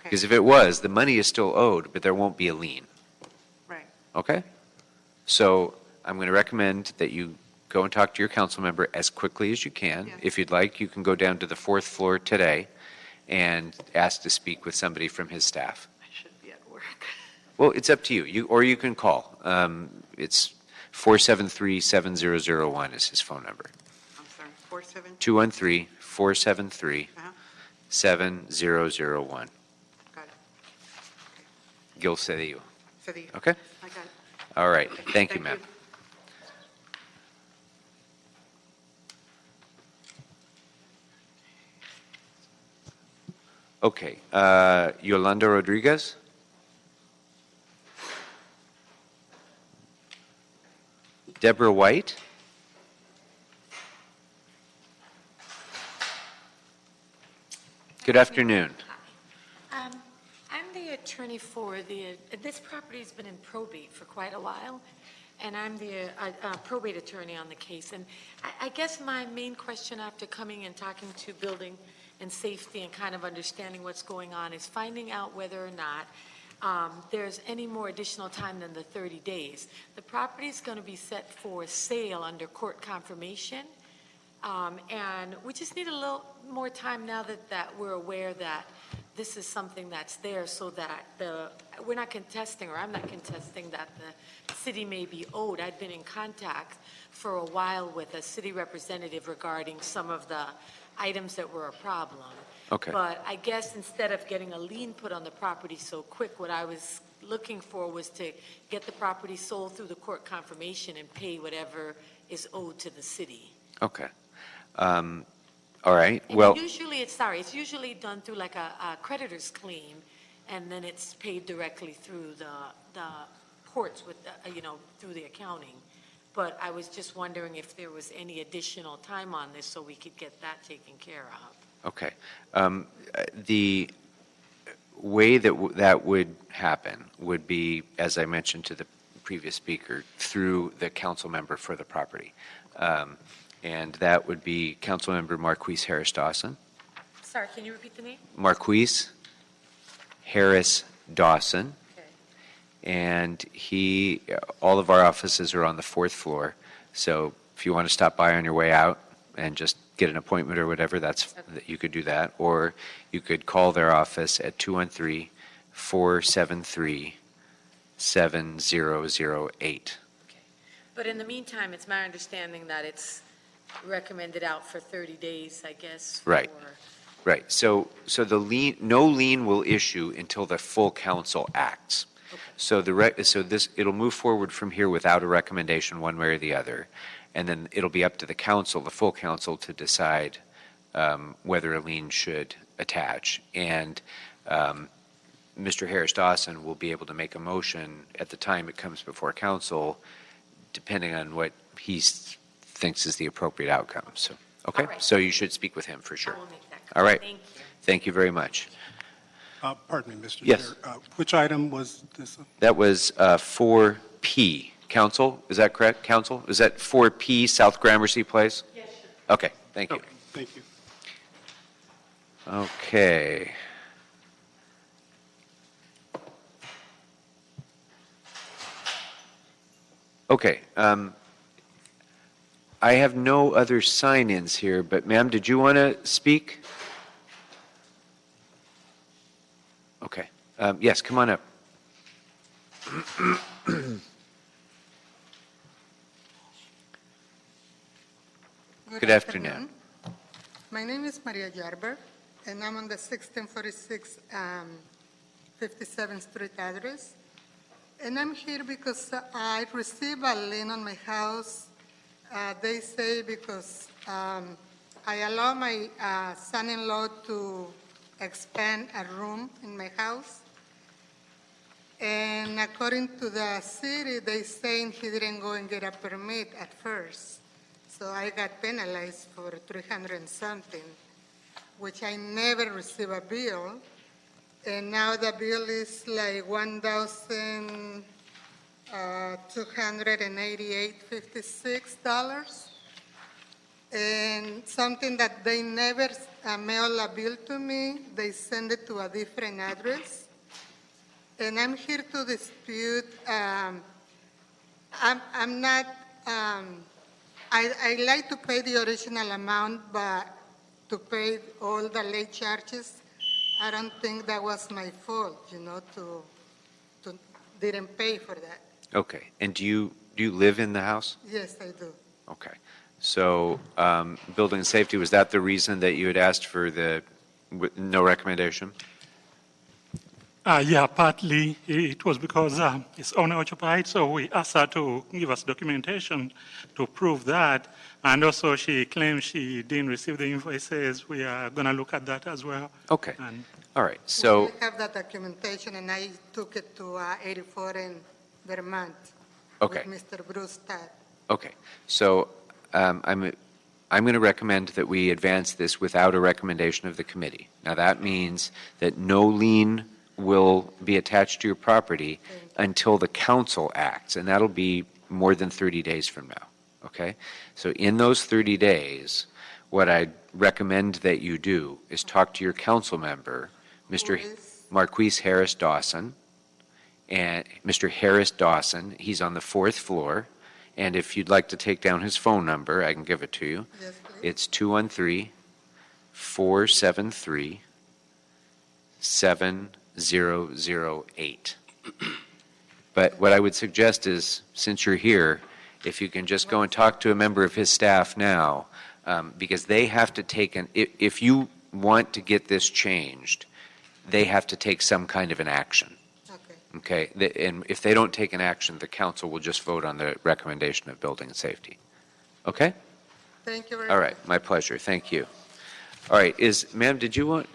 Because if it was, the money is still owed, but there won't be a lien. Right. Okay? So I'm going to recommend that you go and talk to your council member as quickly as you can. Yes. If you'd like, you can go down to the 4th floor today and ask to speak with somebody from his staff. I should be at work. Well, it's up to you. Or you can call. It's 473-7001 is his phone number. I'm sorry, 47? 213-473-7001. Got it. Gil Cedillo. Cedillo. Okay? I got it. All right. Thank you, ma'am. Okay. Yolanda Rodriguez? Deborah White? Good afternoon. I'm the attorney for this property's been in probate for quite a while, and I'm the probate attorney on the case. And I guess my main question after coming and talking to building and safety and kind of understanding what's going on is finding out whether or not there's any more additional time than the 30 days. The property is going to be set for sale under court confirmation, and we just need a little more time now that we're aware that this is something that's there, so that we're not contesting, or I'm not contesting, that the city may be owed. I've been in contact for a while with a city representative regarding some of the items that were a problem. Okay. But I guess instead of getting a lien put on the property so quick, what I was looking for was to get the property sold through the court confirmation and pay whatever is owed to the city. Okay. All right. And Well, usually it's usually done through like a creditor's claim, and then it's paid directly through the courts with, through the accounting. But I was just wondering if there was any additional time on this so we could get that taken care of. Okay. The way that that would happen would be, as I mentioned to the previous speaker, through the council member for the property. And that would be Councilmember Marquise Harris Dawson. Sorry, can you repeat the name? Marquise Harris Dawson. Okay. And all of our offices are on the 4th floor. So if you want to stop by on your way out and just get an appointment or whatever, you could do that. Or you could call their office at 213-473-7008. But in the meantime, it's my understanding that it's recommended out for 30 days, I guess. Right. Right. So the lien, no lien will issue until the full council acts. Okay. So it'll move forward from here without a recommendation one way or the other, and then it'll be up to the council, the full council, to decide whether a lien should attach. And Mr. Harris Dawson will be able to make a motion at the time it comes before council, depending on what he thinks is the appropriate outcome. So, okay. Right. So you should speak with him for sure. I will make that clear. All right. Thank you. Thank you very much. Pardon me, Mr. Yes. Chair. Which item was this? That was 4P. Council, is that correct? Council? Is that 4P South Gramercy Place? Yes, sir. Okay. Thank you. Okay, thank you. Okay. Okay. I have no other sign-ins here, but ma'am, did you want to speak? Okay. Yes, come on up. Good afternoon. My name is Maria Yarber, and I'm on the 1646 57th Street address. And I'm here because I received a lien on my house. They say because I allow my son-in-law to expand a room in my house. And according to the city, they saying he didn't go and get a permit at first. So I got penalized for $300 and something, which I never received a bill. And now the bill is like $1,288.56. And something that they never mail a bill to me, they send it to a different address. And I'm here to dispute, I'm not, I like to pay the original amount, but to pay all the late charges, I don't think that was my fault, to didn't pay for that. Okay. And do you live in the house? Yes, I do. Okay. So building and safety, was that the reason that you had asked for the no recommendation? Yeah, partly it was because it's owner-occupied, so we asked her to give us documentation to prove that. And also she claims she didn't receive the invoices. We are going to look at that as well. Okay. And all right. So I have that documentation, and I took it to 84 in Vermont okay. with Mr. Bruce Todd. Okay. So I'm going to recommend that we advance this without a recommendation of the committee. Now that means that no lien will be attached to your property until the council acts, and that'll be more than 30 days from now, okay? So in those 30 days, what I recommend that you do is talk to your council member, Mr. Marquise Harris Dawson, and Mr. Harris Dawson, he's on the 4th floor, and if you'd like to take down his phone number, I can give it to you. Yes, please. It's 213-473-7008. But what I would suggest is, since you're here, if you can just go and talk to a member of his staff now, because they have to take if you want to get this changed, they have to take some kind of an action. Okay. And if they don't take an action, the council will just vote on the recommendation of building and safety. Okay? Thank you very All much. right. My pleasure. Thank you. All right. Ma'am,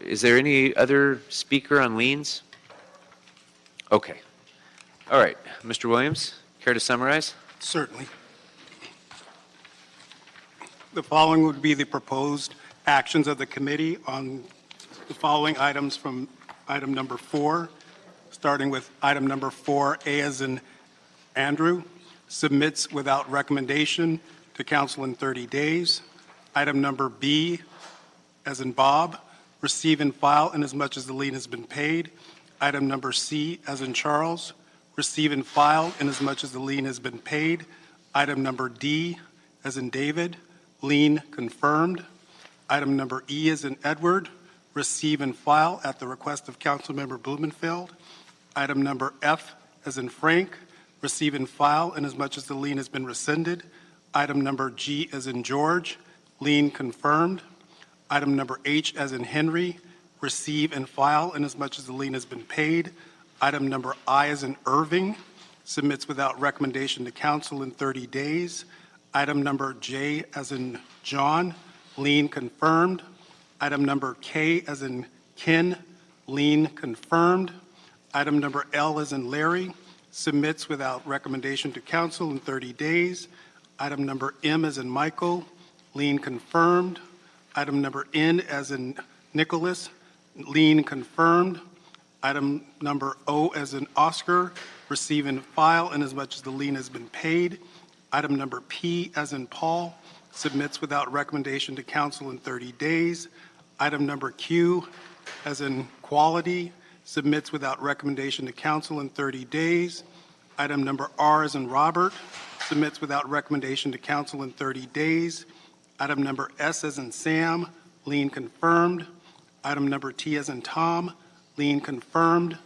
is there any other speaker on liens? Okay. All right. Mr. Williams, care to summarize? Certainly. The following would be the proposed actions of the committee on the following items from item number 4, starting with item number 4, A as in Andrew, submits without recommendation to council in 30 days. Item number B as in Bob, receive and file inasmuch as the lien has been paid. Item number C as in Charles, receive and file inasmuch as the lien has been paid. Item number D as in David, lien confirmed. Item number E as in Edward, receive and file at the request of Councilmember Blumenfeld. Item number F as in Frank, receive and file inasmuch as the lien has been rescinded. Item number G as in George, lien confirmed. Item number H as in Henry, receive and file inasmuch as the lien has been paid. Item number I as in Irving, submits without recommendation to council in 30 days. Item number J as in John, lien confirmed. Item number K as in Ken, lien confirmed. Item number L as in Larry, submits without recommendation to council in 30 days. Item number M as in Michael, lien confirmed. Item number N as in Nicholas, lien confirmed. Item number O as in Oscar, receive and file inasmuch as the lien has been paid. Item number P as in Paul, submits without recommendation to council in 30 days. Item number Q as in Quality, submits without recommendation to council in 30 days. Item number R as in Robert, submits without recommendation to council in 30 days. Item number S as in Sam, lien confirmed. Item number T as in Tom, lien confirmed.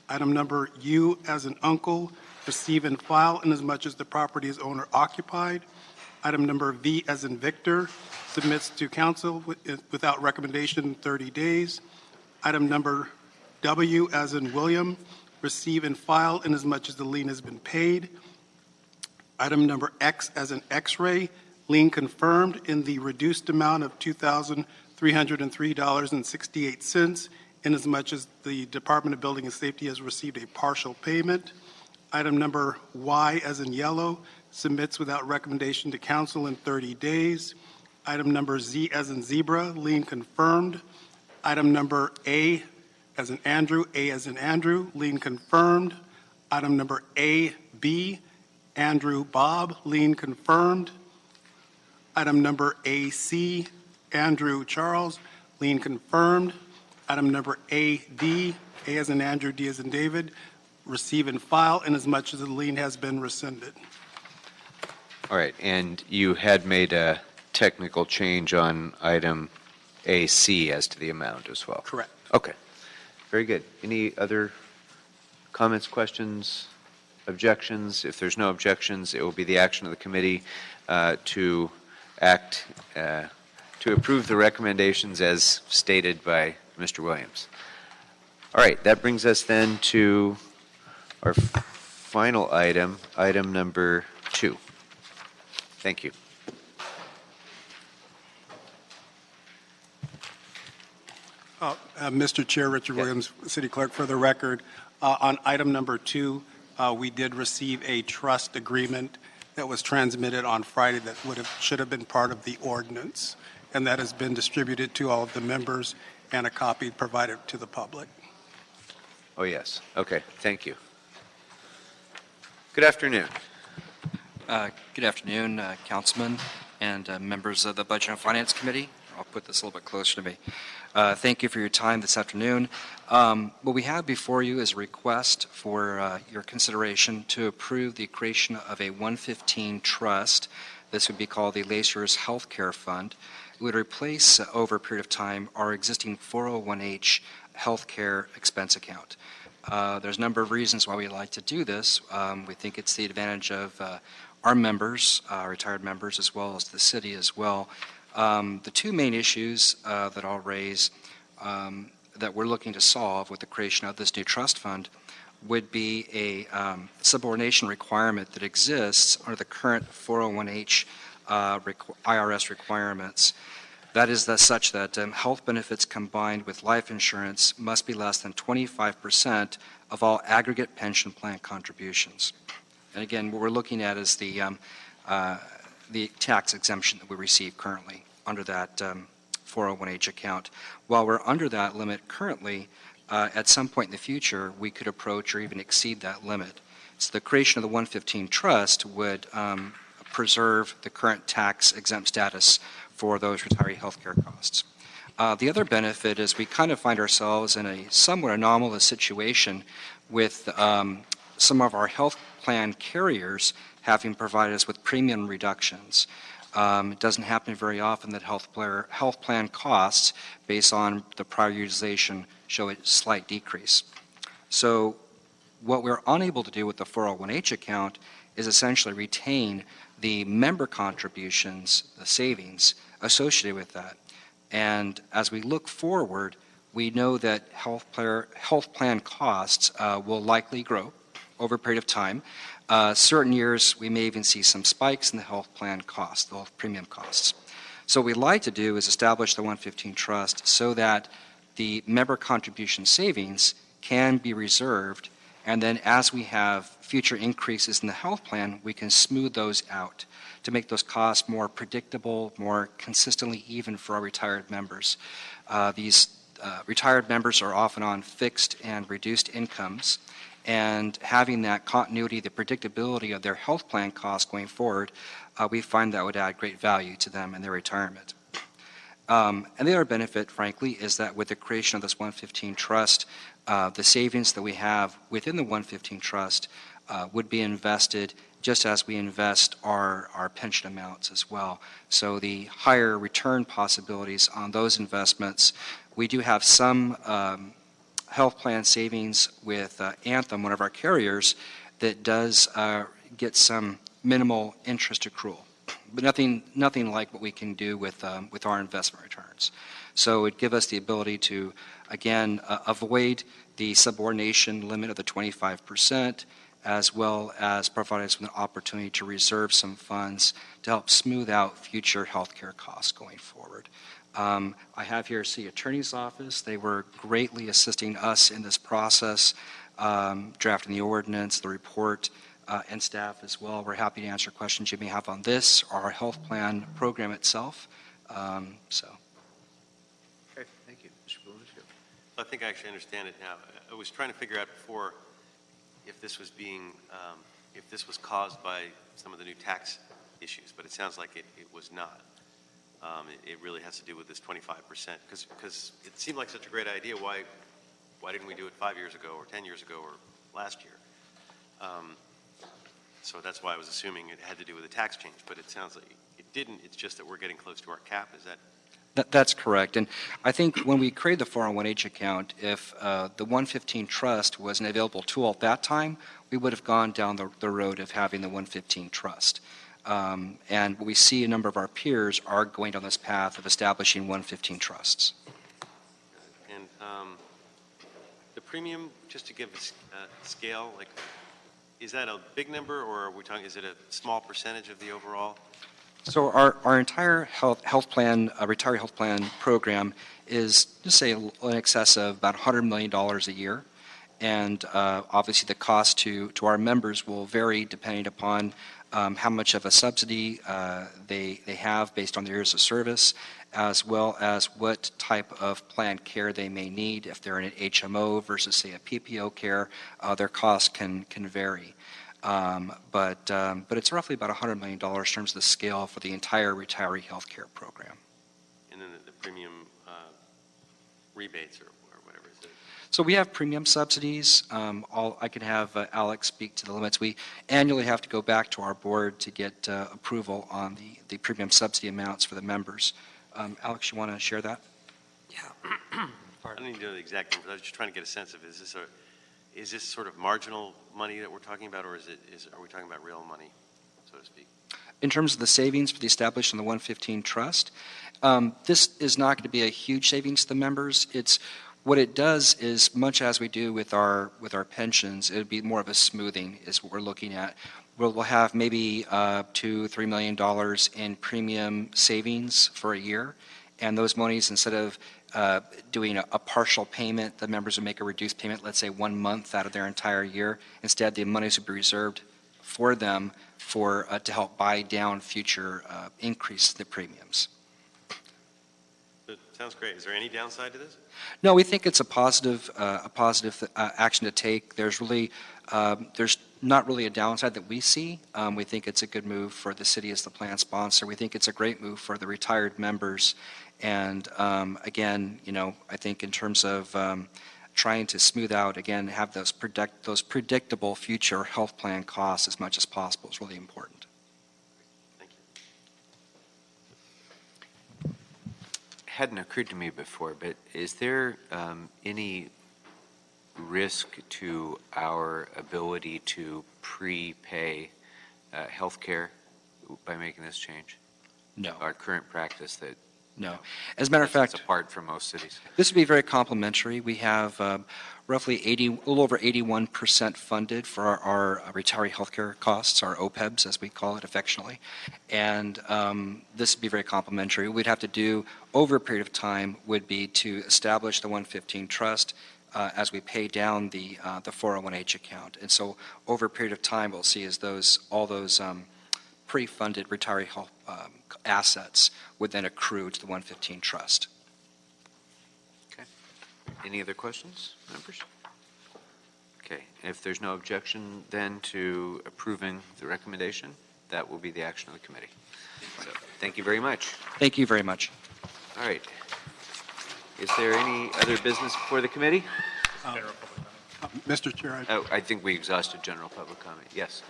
Item number U as in Uncle, receive and file inasmuch as the property is owner occupied. Item number V as in Victor, submits to council without recommendation in 30 days. Item number W as in William, receive and file inasmuch as the lien has been paid. Item number X as in X-ray, lien confirmed in the reduced amount of $2,303.68 inasmuch as the Department of Building and Safety has received a partial payment. Item number Y as in Yellow, submits without recommendation to council in 30 days. Item number Z as in Zebra, lien confirmed. Item number A as in Andrew, lien confirmed. Item number AB, Andrew Bob, lien confirmed. Item number AC, Andrew Charles, lien confirmed. Item number AD, A as in Andrew, D as in David, receive and file inasmuch as the lien has been rescinded. All right, and you had made a technical change on item AC as to the amount as well? Correct. Okay, very good. Any other comments, questions, objections? If there's no objections, it will be the action of the committee to act, to approve the recommendations as stated by Mr. Williams. All right, that brings us then to our final item, item number 2. Thank you. Mr. Chair, Richard Williams, City Clerk, for the record, on item number 2, we did receive a trust agreement that was transmitted on Friday that should have been part of the ordinance, and that has been distributed to all of the members and a copy provided to the public. Oh, yes. Okay, thank you. Good afternoon. Good afternoon, Councilman and members of the Budget and Finance Committee. I'll put this a little bit closer to me. Thank you for your time this afternoon. What we have before you is a request for your consideration to approve the creation of a 115 trust. This would be called the Lacers Healthcare Fund. It would replace, over a period of time, our existing 401h healthcare expense account. There's a number of reasons why we like to do this. We think it's the advantage of our members, retired members, as well as the city as well. The two main issues that I'll raise that we're looking to solve with the creation of this new trust fund would be a subordination requirement that exists under the current 401h IRS requirements. That is such that health benefits combined with life insurance must be less than 25% of all aggregate pension plan contributions. And again, what we're looking at is the tax exemption that we receive currently under that 401h account. While we're under that limit currently, at some point in the future, we could approach or even exceed that limit. So the creation of the 115 trust would preserve the current tax exempt status for those retiree health care costs. The other benefit is we kind of find ourselves in a somewhat anomalous situation with some of our health plan carriers having provided us with premium reductions. It doesn't happen very often that health plan costs, based on the prior utilization, show a slight decrease. So what we're unable to do with the 401h account is essentially retain the member contributions, the savings associated with that. And as we look forward, we know that health plan costs will likely grow over a period of time. Certain years, we may even see some spikes in the health plan costs, the health premium costs. So what we'd like to do is establish the 115 trust so that the member contribution savings can be reserved, and then as we have future increases in the health plan, we can smooth those out to make those costs more predictable, more consistently even for our retired members. These retired members are often on fixed and reduced incomes, and having that continuity, the predictability of their health plan costs going forward, we find that would add great value to them in their retirement. And the other benefit, frankly, is that with the creation of this 115 trust, the savings that we have within the 115 trust would be invested just as we invest our pension amounts as well. So the higher return possibilities on those investments, we do have some health plan savings with Anthem, one of our carriers, that does get some minimal interest accrual, but nothing like what we can do with our investment returns. So it gives us the ability to, again, avoid the subordination limit of the 25%, as well as provide us with an opportunity to reserve some funds to help smooth out future health care costs going forward. I have here City Attorney's Office. They were greatly assisting us in this process, drafting the ordinance, the report, and staff as well. We're happy to answer questions you may have on this or our health plan program itself. Okay, thank you. Mr. Blumenthal. I think I actually understand it now. I was trying to figure out before if this was if this was caused by some of the new tax issues, but it sounds like it was not. It really has to do with this 25%, because it seemed like such a great idea. Why didn't we do it 5 years ago or 10 years ago or last year? So that's why I was assuming it had to do with the tax change, but it sounds like it didn't. It's just that we're getting close to our cap. Is that? That's correct. And I think when we created the 401h account, if the 115 trust was an available tool at that time, we would have gone down the road of having the 115 trust. And we see a number of our peers are going down this path of establishing 115 trusts. And the premium, just to give a scale, like, is that a big number, or are we talking? Is it a small percentage of the overall? So our entire health plan, retiree health plan program is, just say, in excess of about $100 million a year. And obviously the cost to our members will vary depending upon how much of a subsidy they have based on their years of service, as well as what type of planned care they may need. If they're in an HMO versus, say, a PPO care, their costs can vary. But it's roughly about $100 million in terms of the scale for the entire retiree health care program. And then the premium rebates or whatever is it? So we have premium subsidies. I can have Alex speak to the limits. We annually have to go back to our board to get approval on the premium subsidy amounts for the members. Alex, you want to share that? Yeah. I don't need to know the exact number. I was just trying to get a sense of, is this sort of marginal money that we're talking about, or are we talking about real money, so to speak? In terms of the savings for the establishment of the 115 trust, this is not going to be a huge savings to the members. What it does is, much as we do with our pensions, it would be more of a smoothing is what we're looking at. We'll have maybe $2-3 million in premium savings for a year, And those monies, instead of doing a partial payment, the members would make a reduced payment, let's say 1 month out of their entire year. Instead, the monies would be reserved for them to help buy down future increase in the premiums. It sounds great. Is there any downside to this? No, we think it's a positive action to take. There's not really a downside that we see. We think it's a good move for the city as the plan sponsor. We think it's a great move for the retired members. And again, I think in terms of trying to smooth out, again, have those predictable future health plan costs as much as possible is really important. Hadn't occurred to me before, but is there any risk to our ability to prepay health care by making this change? No. Our current practice that No. As a matter of fact, it's apart from most cities. this would be very complementary. We have roughly a little over 81% funded for our retiree healthcare costs, our OPEBs, as we call it affectionately. And this would be very complementary. We'd have to do, over a period of time, would be to establish the 115 trust as we pay down the 401h account. And so over a period of time, we'll see as all those pre-funded retiree health assets would then accrue to the 115 trust. Okay. Any other questions, members? Okay. If there's no objection then to approving the recommendation, that will be the action of the committee. So, thank you very much. Thank you very much. All right. Is there any other business before the committee? Mr. Chair. I think we exhausted general public comment. Yes.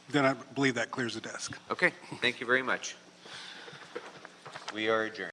Then I believe that clears the desk. Okay. Thank you very much. We are adjourned.